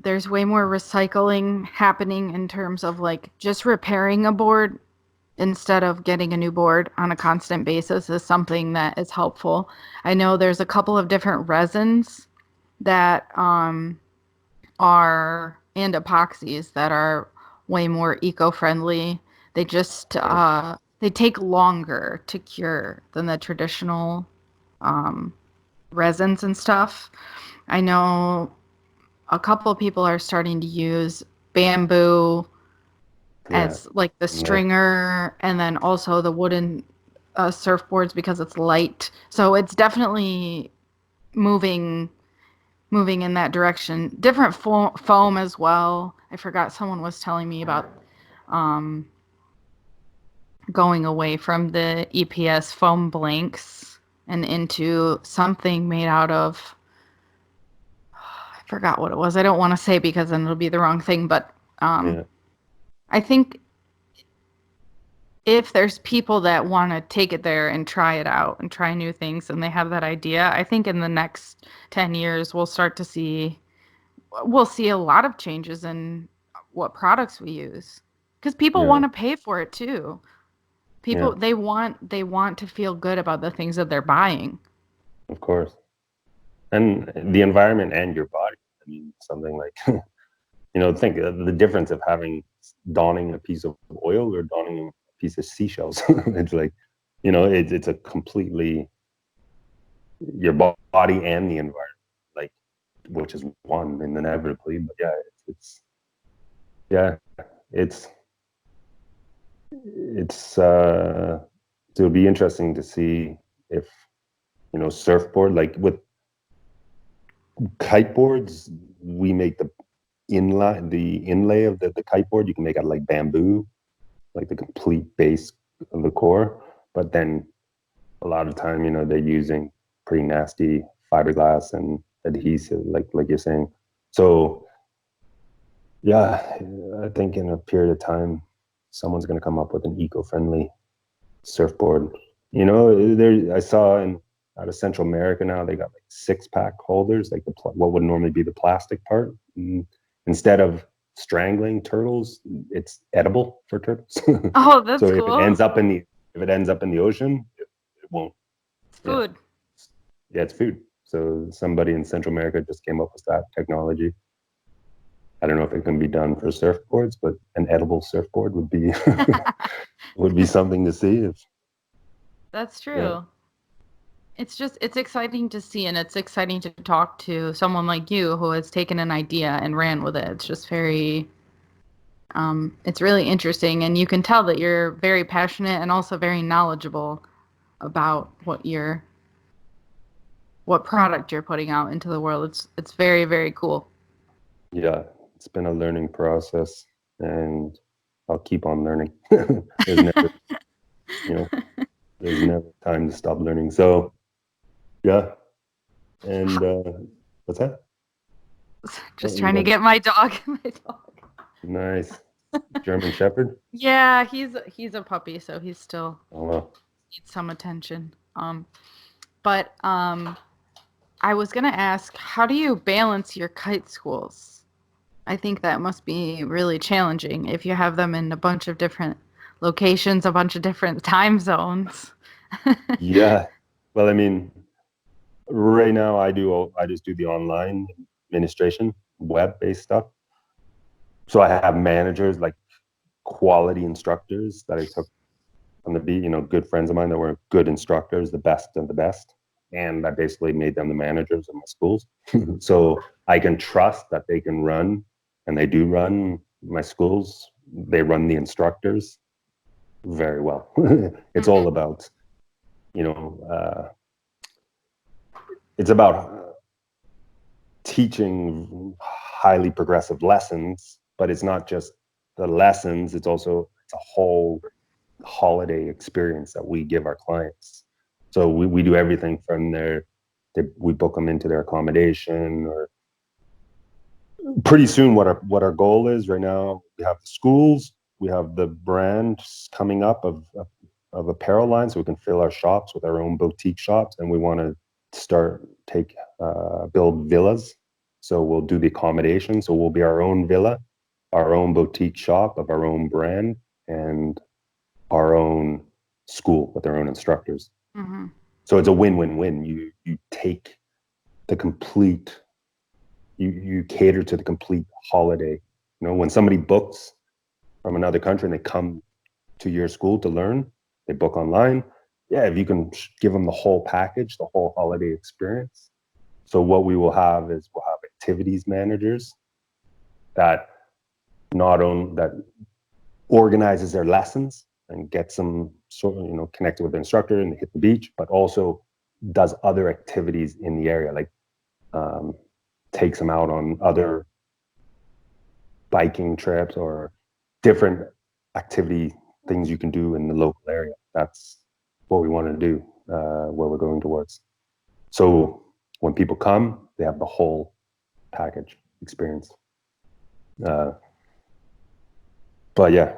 there's way more recycling happening in terms of like just repairing a board instead of getting a new board on a constant basis is something that is helpful. I know there's a couple of different resins that are and epoxies that are way more eco-friendly. They just Yeah, they take longer to cure than the traditional um, resins and stuff. I know a couple of people are starting to use bamboo yeah, as like the yeah, stringer and then also the wooden surfboards because it's light. So it's definitely moving moving in that direction. Different foam as well. I forgot someone was telling me about um, going away from the EPS foam blanks and into something made out of I forgot what it was. I don't want to say because then it'll be the wrong thing, but um, yeah, I think if there's people that want to take it there and try it out and try new things and they have that idea, I think in the next 10 years we'll see a lot of changes in what products we use because people yeah, want to pay for it too. yeah. People they want to feel good about the things that they're buying. Of course, and the environment and your body. I mean, something like think of the difference of having donning a piece of oil or donning a piece of seashells. It's like, it's a completely your body and the environment, like which is one and inevitably. But yeah, it's yeah, it's it's it'll be interesting to see if surfboard like with kiteboards, we make the inlay of the kiteboard. You can make out of like bamboo, like the complete base of the core. But then a lot of time, they're using pretty nasty fiberglass and adhesive, like you're saying. So yeah, I think in a period of time, someone's going to come up with an eco-friendly surfboard. There I saw in out of Central America now they got like 6-pack holders, like what would normally be the plastic part. Instead of strangling turtles, it's edible for turtles. Oh, So that's cool. if it ends up in the ocean, it won't. It's Yeah, food. yeah, it's food. So somebody in Central America just came up with that technology. I don't know if it can be done for surfboards, but an edible surfboard would be would be something to see. If That's yeah, true. It's exciting to see and it's exciting to talk to someone like you who has taken an idea and ran with it. It's just very It's really interesting, and you can tell that you're very passionate and also very knowledgeable about what product you're putting out into the world. It's very, very cool. Yeah, it's been a learning process, and I'll keep on learning. There's never, you know, there's never time to stop learning. So yeah, and what's that? Oh, Just you trying to go. get my dog. My dog. Nice. German Shepherd. Yeah, he's a puppy, so he's still Oh well. needs some attention. But I was gonna ask, how do you balance your kite schools? I think that must be really challenging if you have them in a bunch of different locations, a bunch of different time zones. Yeah. Well, I mean, right now I just do the online administration, web-based stuff. So I have managers, like quality instructors that I took from the beat, good friends of mine that were good instructors, the best of the best. And I basically made them the managers of my schools. So I can trust that they can run, and they do run my schools. They run the instructors very well. It's all about, you know, it's about teaching highly progressive lessons, but it's not just the lessons, it's a whole holiday experience that we give our clients. So we do everything from we book them into their accommodation, or pretty soon what our goal is right now. We have the schools, we have the brands coming up of apparel line, so we can fill our shops with our own boutique shops, and we want to build villas. So we'll do the accommodation, so we'll be our own villa, our own boutique shop of our own brand, and our own school with our own instructors. Mm-hmm. So it's a win-win-win. You take the complete, you cater to the complete holiday. When somebody books from another country and they come to your school to learn, they book online. Yeah, if you can give them the whole package, the whole holiday experience. So what we will have is we'll have activities managers that that organizes their lessons and gets them connected with the instructor and they hit the beach, but also does other activities in the area, like takes them out on other biking trips or different activity things you can do in the local area. That's what we want to do, where we're going towards. So when people come, they have the whole package experience. But yeah,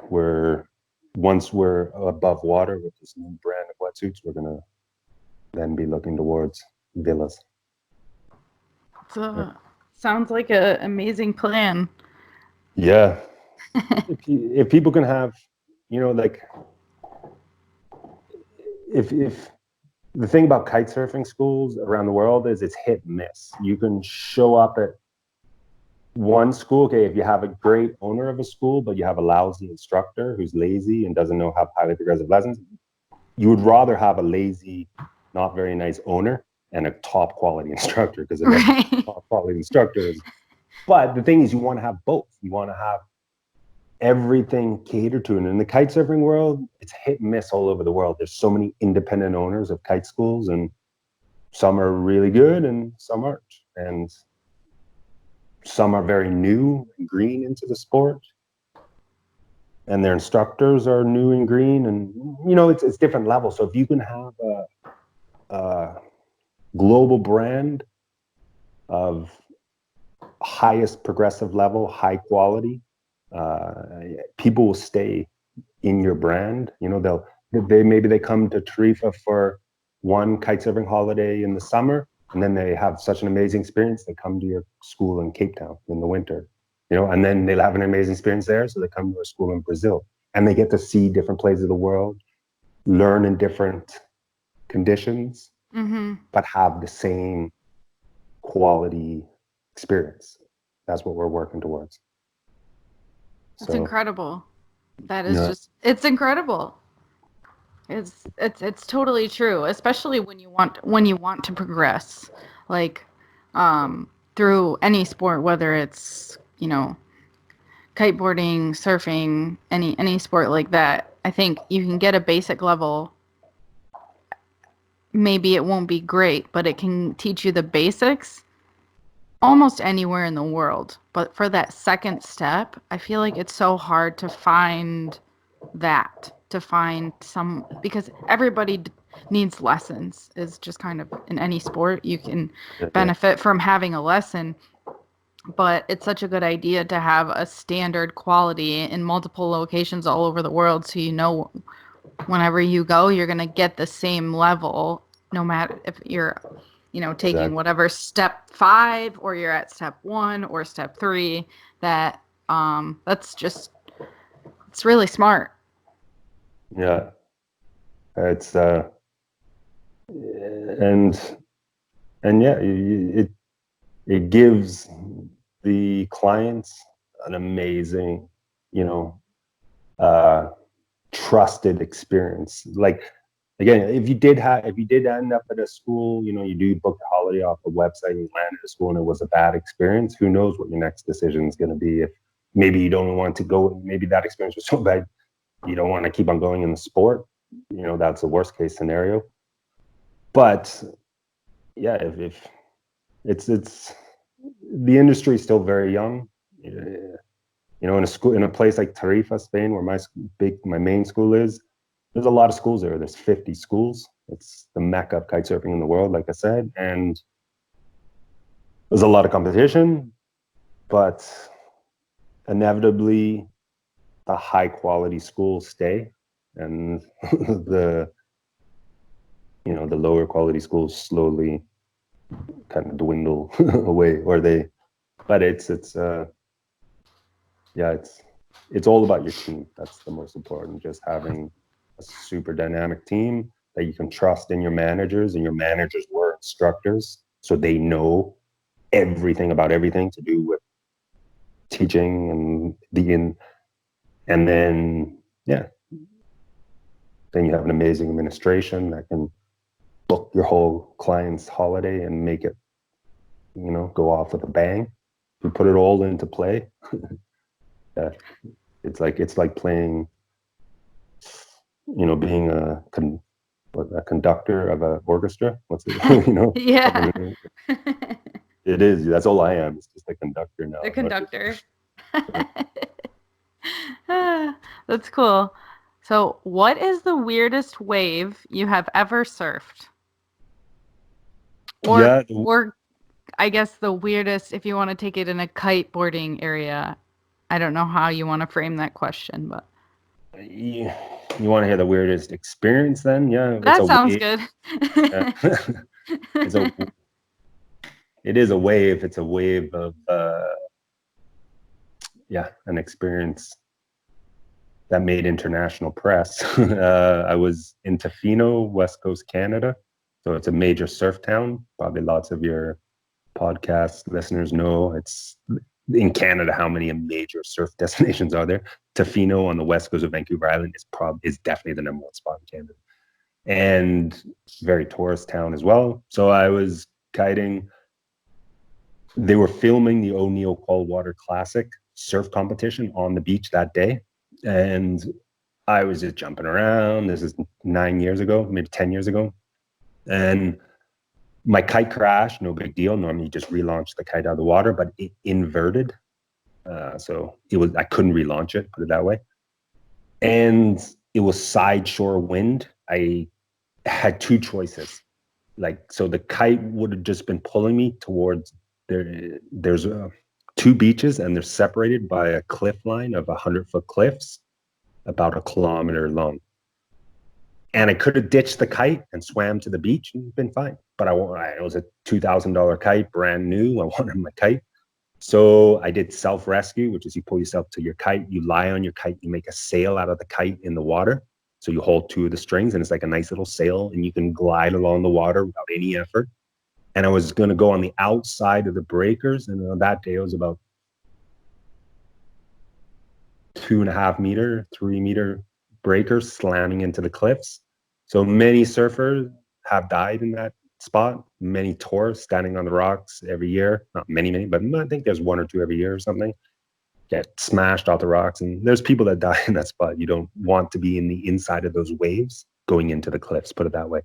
once we're above water with this new brand of wetsuits, we're gonna then be looking towards villas. So, sounds like an amazing plan. Yeah, if people can have, like if the thing about kite surfing schools around the world is it's hit and miss. You can show up at one school, okay, if you have a great owner of a school, but you have a lousy instructor who's lazy and doesn't know how highly progressive lessons, you would rather have a lazy, not very nice owner and a top quality instructor, because the Right. top quality instructor is. But the thing is, you want to have both. You want to have everything catered to. And in the kite surfing world, it's hit and miss all over the world. There's so many independent owners of kite schools, and some are really good and some aren't. And some are very new and green into the sport, and their instructors are new and green, and it's different levels. So if you can have a global brand of highest progressive level, high quality, people will stay in your brand. Maybe they come to Tarifa for one kite surfing holiday in the summer, and then they have such an amazing experience. They come to your school in Cape Town in the winter, and then they'll have an amazing experience there. So they come to a school in Brazil, and they get to see different places of the world, learn in different conditions, Mm-hmm. but have the same quality experience. That's what we're working towards. That's So incredible. That is yeah, it's incredible. It's totally true, especially when you want to progress, like through any sport, whether it's, kiteboarding, surfing, any sport like that, I think you can get a basic level. Maybe it won't be great, but it can teach you the basics almost anywhere in the world. But for that second step, I feel like it's so hard to find some, because everybody needs lessons. Is just kind of in any sport you can Yeah, benefit from having a lesson, but it's such a good idea to have a standard quality in multiple locations all over the world, so you know whenever you go you're going to get the same level, no matter if you're taking exactly. whatever step 5 or you're at step 1 or step 3. That's just, it's really smart. Yeah, it's and yeah, it gives the clients an amazing, you know, uh, trusted experience. Like again, if you did end up at a school, you do book a holiday off a website and you land at a school and it was a bad experience, who knows what your next decision is going to be. If maybe you don't want to go, maybe that experience was so bad you don't want to keep on going in the sport. That's the worst case scenario. But yeah, if it's the industry is still very young. In a school, in a place like Tarifa, Spain, where my main school is, there's a lot of schools there. There's 50 schools. It's the mecca of kite surfing in the world, like I said, and there's a lot of competition, but inevitably the high quality schools stay, and the lower quality schools slowly kind of dwindle away, but yeah, it's all about your team. That's the most important. Just having a super dynamic team that you can trust in your managers, and your managers were instructors, so they know everything about everything to do with teaching and then yeah, then you have an amazing administration that can book your whole client's holiday and make it, go off with a bang. You put it all into play. Yeah, it's like playing, being a conductor of an orchestra. What's it? Yeah. It is. That's all I am. It's just a conductor now. The conductor. That's cool. So, what is the weirdest wave you have ever surfed? Or, Yeah, or I guess the weirdest, if you want to take it in a kiteboarding area. I don't know how you want to frame that question, but you want to hear the weirdest experience? Then, yeah, it's that a sounds wave. good. Yeah. it's a It is a wave. It's a wave of an experience that made international press. I was in Tofino, West Coast Canada. So it's a major surf town. Probably lots of your podcast listeners know it's in Canada how many major surf destinations are there. Tofino on the west coast of Vancouver Island is definitely the number one spot in Canada. And very tourist town as well. So I was kiting. They were filming the O'Neill Coldwater Classic surf competition on the beach that day. And I was just jumping around. This is 9 years ago, maybe 10 years ago. And my kite crashed, no big deal. Normally you just relaunch the kite out of the water, but it inverted. So I couldn't relaunch it, put it that way. And it was side shore wind. I had two choices. So the kite would have just been pulling me towards there's two beaches, and they're separated by a cliff line of 100-foot cliffs about a kilometer long. And I could have ditched the kite and swam to the beach and been fine. But it was a $2,000 kite, brand new. I wanted my kite. So I did self-rescue, which is you pull yourself to your kite, you lie on your kite, you make a sail out of the kite in the water. So you hold two of the strings and it's like a nice little sail, and you can glide along the water without any effort. And I was going to go on the outside of the breakers. And on that day, it was about 2.5 meter, 3 meter breakers slamming into the cliffs. So many surfers have died in that spot. Many tourists standing on the rocks every year. Not many, but I think there's one or two every year or something. get smashed off the rocks. And there's people that die in that spot. You don't want to be in the inside of those waves going into the cliffs, put it that way.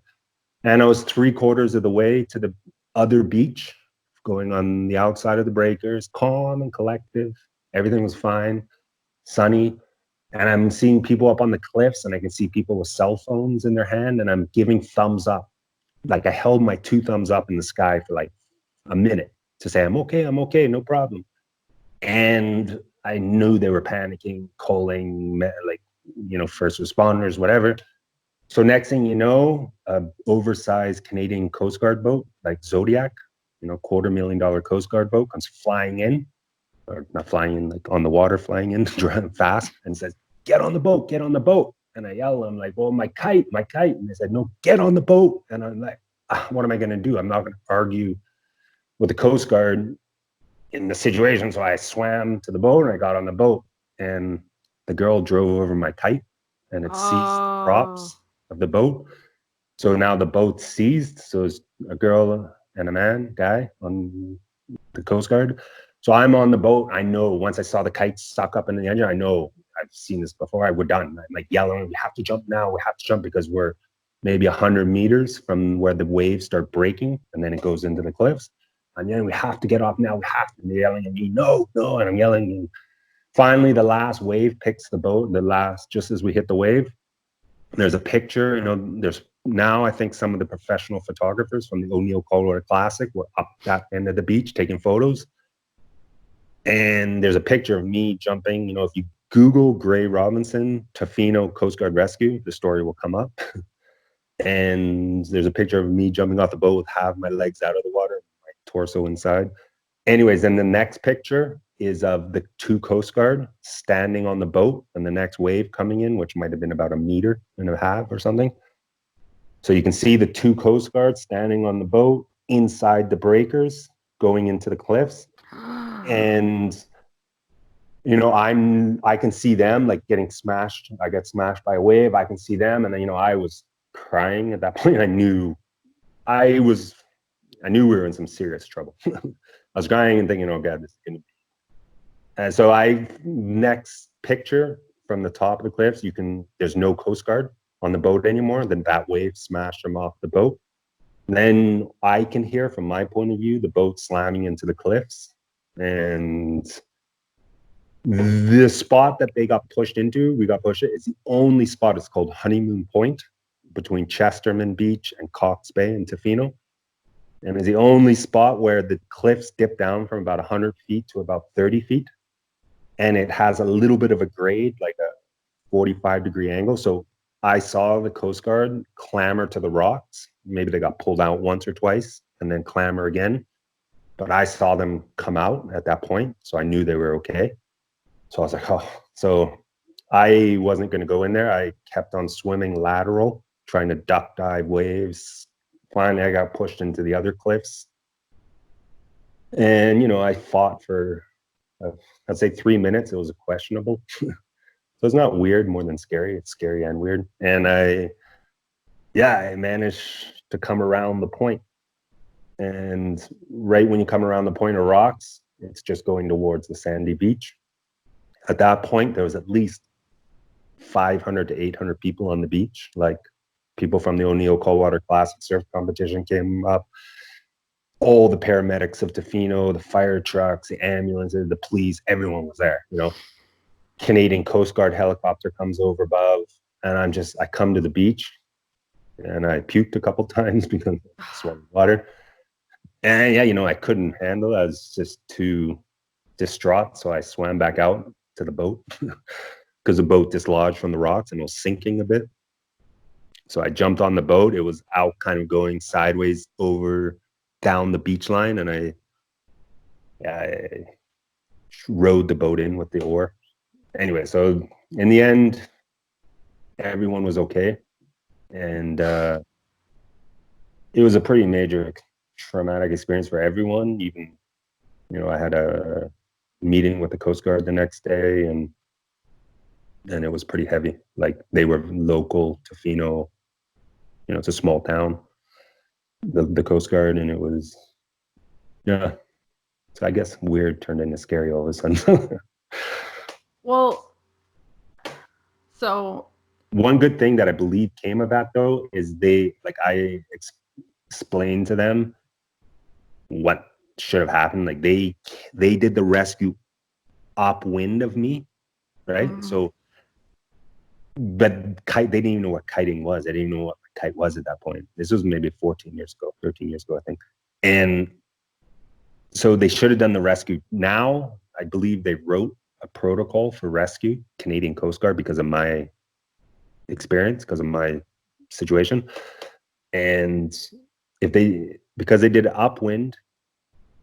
And I was 3/4 of the way to the other beach, going on the outside of the breakers, calm and collective. Everything was fine, sunny. And I'm seeing people up on the cliffs, and I can see people with cell phones in their hand, and I'm giving thumbs up. Like I held my 2 thumbs up in the sky for like a minute to say, I'm okay, no problem. And I knew they were panicking, calling, like, first responders, whatever. So next thing you know, a oversized Canadian Coast Guard boat, like Zodiac, $250,000 Coast Guard boat, comes flying in, or not flying in, like on the water, flying in, driving fast, and says, get on the boat, get on the boat. And I yell, I'm like, well, my kite. And they said, no, get on the boat. And I'm like, what am I going to do? I'm not going to argue with the Coast Guard in the situation. So I swam to the boat and I got on the boat, and the girl drove over my kite, and it seized the props of the boat. So now the boat's seized. So it's a girl and a guy on the Coast Guard. So I'm on the boat. I know once I saw the kite stuck up in the engine, I know I've seen this before. We're done. I'm like yelling, we have to jump now. We have to jump, because we're maybe 100 meters from where the waves start breaking, and then it goes into the cliffs. And then we have to get off now. We have to. And they're yelling at me, no. And I'm yelling. And finally, the last wave picks the boat. Just as we hit the wave, there's a picture. There's now, I think, some of the professional photographers from the O'Neill Coldwater Classic were up that end of the beach taking photos. And there's a picture of me jumping. If you Google Gray Robinson, Tofino Coast Guard Rescue, the story will come up. And there's a picture of me jumping off the boat with half my legs out of the water, my torso inside. Anyways, then the next picture is of the 2 Coast Guard standing on the boat, and the next wave coming in, which might have been about 1.5 meters or something. So you can see the 2 Coast Guards standing on the boat inside the breakers going into the cliffs. And I can see them like getting smashed. I get smashed by a wave. I can see them, and then I was crying at that point. I knew we were in some serious trouble. I was crying and thinking, oh God, this is gonna be. And so next picture from the top of the cliffs, there's no Coast Guard on the boat anymore. Then that wave smashed them off the boat. And then I can hear, from my point of view, the boat slamming into the cliffs. And the spot that we got pushed into, it's the only spot. It's called Honeymoon Point, between Chesterman Beach and Cox Bay in Tofino. And it's the only spot where the cliffs dip down from about 100 feet to about 30 feet. And it has a little bit of a grade, like a 45-degree angle. So I saw the Coast Guard clamber to the rocks. Maybe they got pulled out once or twice and then clamber again. But I saw them come out at that point. So I knew they were okay. So I was like, oh. So I wasn't going to go in there. I kept on swimming lateral, trying to duck dive waves. Finally, I got pushed into the other cliffs. And, I fought for, I'd say 3 minutes. It was questionable. So it's not weird more than scary. It's scary and weird. And I managed to come around the point. And right when you come around the point of rocks, it's just going towards the sandy beach. At that point, there was at least 500 to 800 people on the beach. Like, people from the O'Neill Coldwater Classic surf competition came up. All the paramedics of Tofino, the fire trucks, the ambulances, the police, everyone was there. Canadian Coast Guard helicopter comes over above, and I come to the beach, and I puked a couple times because I swallowed water. And I couldn't handle it. I was just too distraught. So I swam back out to the boat because the boat dislodged from the rocks and it was sinking a bit. So I jumped on the boat. It was out, kind of going sideways down the beach line, and I rowed the boat in with the oar. Anyway, so in the end, everyone was okay. And it was a pretty major traumatic experience for everyone. Even, I had a meeting with the Coast Guard the next day, and it was pretty heavy. Like, they were local Tofino, it's a small town, the Coast Guard, and it was, yeah. So I guess weird turned into scary all of a sudden. Well, so One good thing that I believe came of that though is I explained to them what should have happened. Like they did the rescue upwind of me, right? mm, So, but kite, they didn't even know what kiting was. They didn't even know what a kite was at that point. This was maybe 14 years ago, 13 years ago, I think. And so they should have done the rescue. Now, I believe they wrote a protocol for rescue, Canadian Coast Guard, because of my experience, because of my situation. And because they did upwind,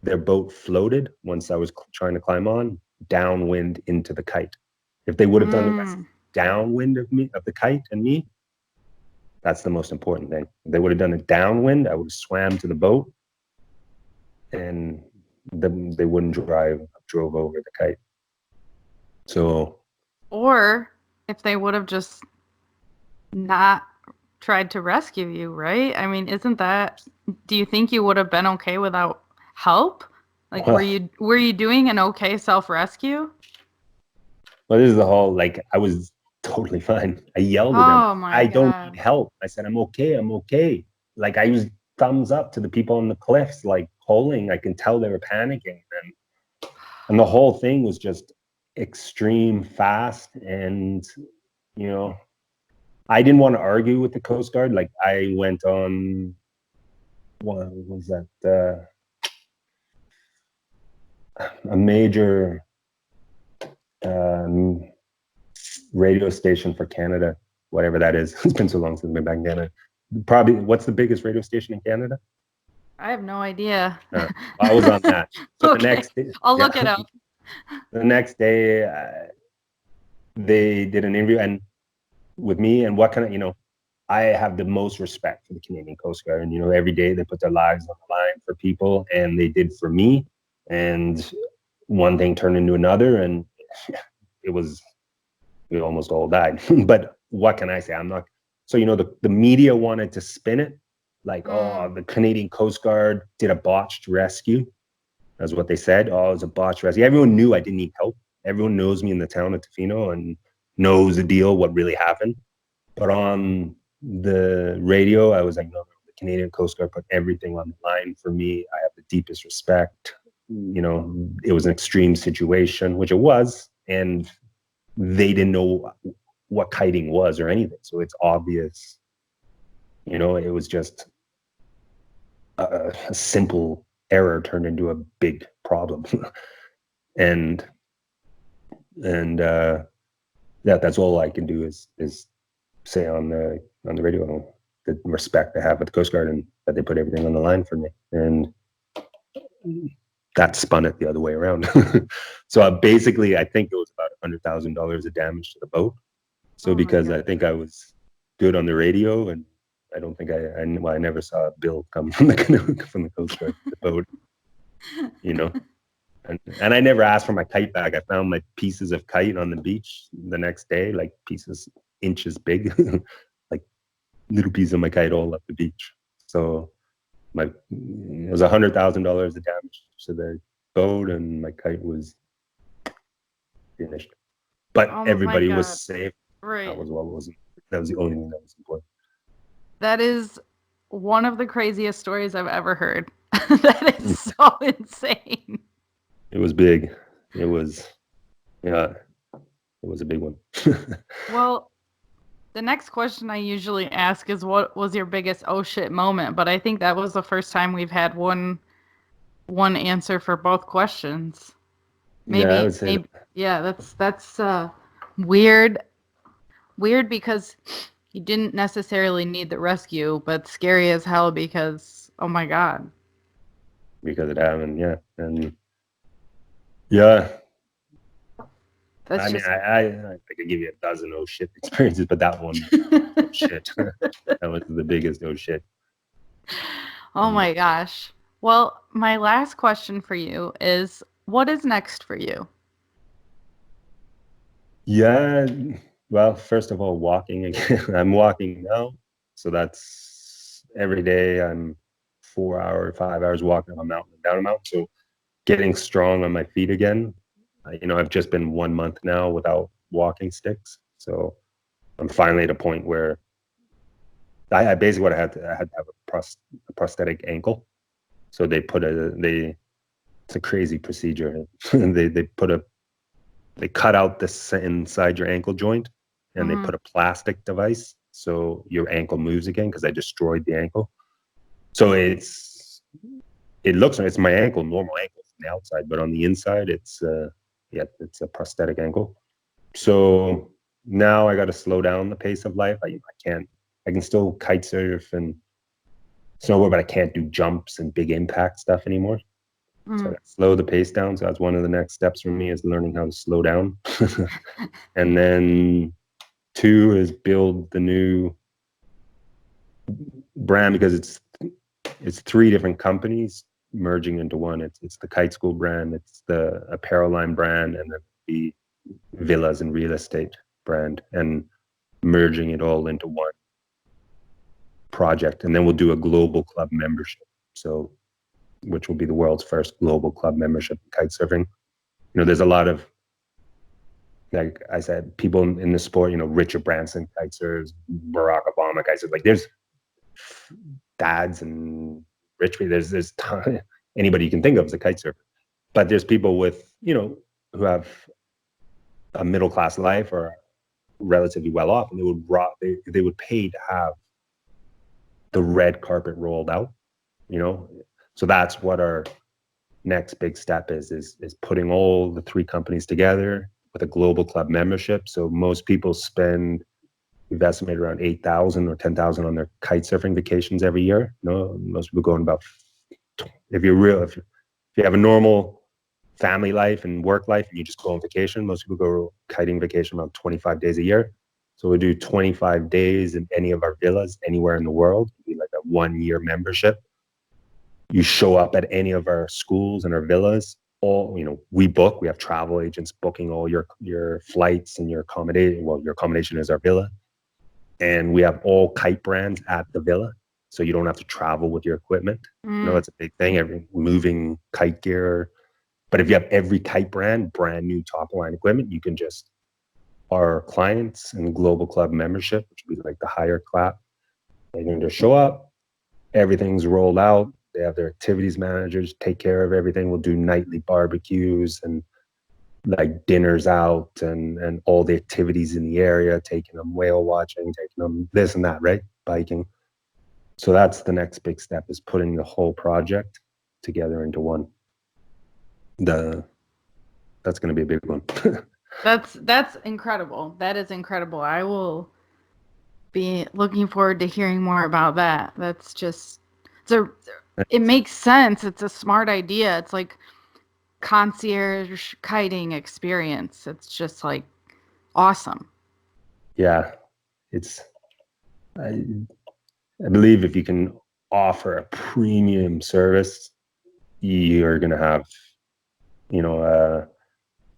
their boat floated once I was trying to climb on, downwind into the kite. If they would have done the rescue mm. downwind of the kite and me, that's the most important thing. If they would have done it downwind, I would have swam to the boat, and they wouldn't drove over the kite. So, Or if they would have just not tried to rescue you, right? I mean, do you think you would have been okay without help? Like, well, were you doing an okay self-rescue? this is the whole, like, I was totally fine. I yelled at them, Oh my I don't need God. help. I said, I'm okay. I'm okay. Like, I used thumbs up to the people on the cliffs, like pulling. I can tell they were panicking. And the whole thing was just extreme fast. And, you know, I didn't want to argue with the Coast Guard. Like, I went on, what was that? A major um, radio station for Canada, whatever that is. It's been so long since I've been back in Canada. Probably, what's the biggest radio station in Canada? I have no idea. I was on that. So the Okay, next day, I'll yeah, look it up. the next day, they did an interview and with me. And what can I have the most respect for the Canadian Coast Guard. And every day they put their lives on the line for people, and they did for me. And one thing turned into another, and it was we almost all died. But what can I say? I'm not. So the media wanted to spin it like, oh, Mm, the Canadian Coast Guard did a botched rescue. That's what they said. Oh, it was a botched rescue. Everyone knew I didn't need help. Everyone knows me in the town of Tofino and knows the deal, what really happened. But on the radio, I was like, no, the Canadian Coast Guard put everything on the line for me. I have the deepest respect. It was an extreme situation, which it was. And they didn't know what kiting was or anything. So it's obvious, it was just a simple error turned into a big problem. and and that's all I can do is say on the radio the respect I have with the Coast Guard and that they put everything on the line for me. And that spun it the other way around. So basically, I think it was about $100,000 of damage to the boat. So oh my because God. I think I was good on the radio, and I don't think I never saw a bill come from the Coast Guard to the boat, you know. And I never asked for my kite back. I found my pieces of kite on the beach the next day, like pieces inches big, like little pieces of my kite all up the beach. So it was $100,000 of damage to the boat, and my kite was finished. But Oh my everybody was God. safe. Right. That was the only thing that was important. That is one of the craziest stories I've ever heard. That is so insane. It was big. It was, yeah, it was a big one. Well, the next question I usually ask is what was your biggest oh shit moment, but I think that was the first time we've had one answer for both questions. Yeah, I Maybe would say maybe yeah, that's weird weird because you didn't necessarily need the rescue, but scary as hell because oh my God. because it happened. Yeah, and yeah, That's I mean, just I could give you a dozen oh shit experiences, but that one, oh shit, that was the biggest oh shit. Oh And my gosh. Well, my last question for you is what is next for you? yeah, well, first of all, walking again. I'm walking now, so that's every day. I'm 4 hours, 5 hours walking up a mountain, down a mountain. So getting strong on my feet again. I've just been 1 month now without walking sticks, so I'm finally at a point where I basically what I had to have a prosthetic ankle. So it's a crazy procedure. They cut out this inside your ankle joint, and they Mm-hmm. put a plastic device so your ankle moves again because I destroyed the ankle. So it's my ankle, normal ankle from the outside, but on the inside it's a prosthetic ankle. So now I got to slow down the pace of life. I can still kite surf and snowboard, but I can't do jumps and big impact stuff anymore. So I Mm-hmm. gotta slow the pace down. So that's one of the next steps for me is learning how to slow down. And then two is build the new brand because it's three different companies merging into one. It's the Kite School brand, it's the apparel line brand, and then the villas and real estate brand, and merging it all into one project. And then we'll do a global club membership. So which will be the world's first global club membership in kite surfing. There's a lot of, like I said, people in the sport, Richard Branson kite surfs, Barack Obama kite surfs. Like there's dads and rich people. There's anybody you can think of as a kite surfer. But there's people with, who have a middle class life or relatively well off, and they would pay to have the red carpet rolled out, you know. So that's what our next big step is putting all the three companies together with a global club membership. So most people we've estimated around 8,000 or 10,000 on their kite surfing vacations every year. Most people go on about, if you have a normal family life and work life and you just go on vacation, most people go kiting vacation about 25 days a year. So we do 25 days in any of our villas anywhere in the world. It'd be like a 1 year membership. You show up at any of our schools and our villas. We have travel agents booking all your flights and your accommodation. Well, your accommodation is our villa. And we have all kite brands at the villa. So you don't have to travel with your equipment. That's a big thing. Moving kite gear. But if you have every kite brand new top line equipment, you can just, our clients and global club membership, which would be like the higher class, they can just show up, everything's rolled out. They have their activities managers take care of everything. We'll do nightly barbecues and like dinners out and all the activities in the area, taking them whale watching, taking them this and that, right? Biking. So that's the next big step, is putting the whole project together into one. That's going to be a big one. That's incredible. That is incredible. I will be looking forward to hearing more about that. That's just it makes sense. It's a smart idea. It's like concierge kiting experience. It's just like awesome. Yeah, I believe if you can offer a premium service, you're going to have, we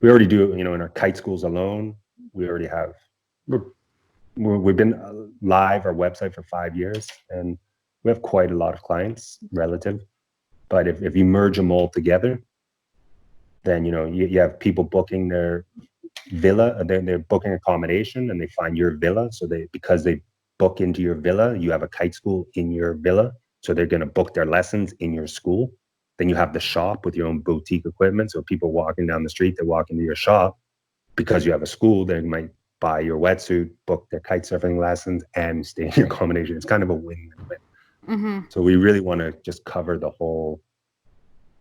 already do, in our kite schools alone, we already have, we've been live our website for 5 years, and we have quite a lot of clients relative. But if you merge them all together, then, you have people booking their villa, they're booking accommodation and they find your villa. So because they book into your villa, you have a kite school in your villa. So they're going to book their lessons in your school. Then you have the shop with your own boutique equipment. So people walking down the street, they walk into your shop because you have a school. They might buy your wetsuit, book their kite surfing lessons, and stay in your accommodation. It's kind of a win-win. Mm-hmm. So we really want to just cover the whole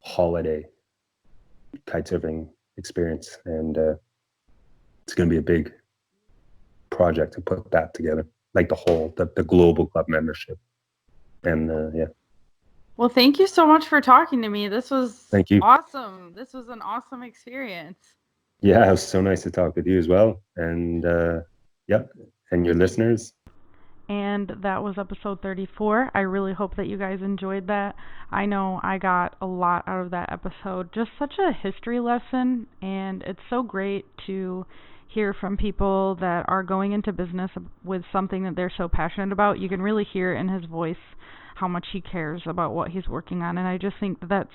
holiday kite surfing experience, and it's going to be a big project to put that together, like the global club membership. And yeah. Well, thank you so much for talking to me. This was Thank you. awesome. This was an awesome experience. Yeah, it was so nice to talk with you as well. And yeah, and your listeners. And that was episode 34. I really hope that you guys enjoyed that. I know I got a lot out of that episode. Just such a history lesson, and it's so great to hear from people that are going into business with something that they're so passionate about. You can really hear in his voice how much he cares about what he's working on, and I just think that's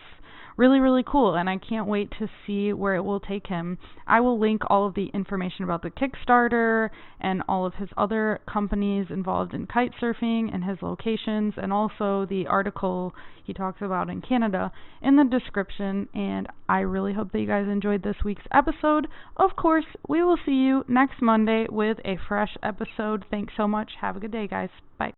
really, really cool, and I can't wait to see where it will take him. I will link all of the information about the Kickstarter and all of his other companies involved in kite surfing and his locations, and also the article he talks about in Canada in the description, and I really hope that you guys enjoyed this week's episode. Of course, we will see you next Monday with a fresh episode. Thanks so much. Have a good day, guys. Bye.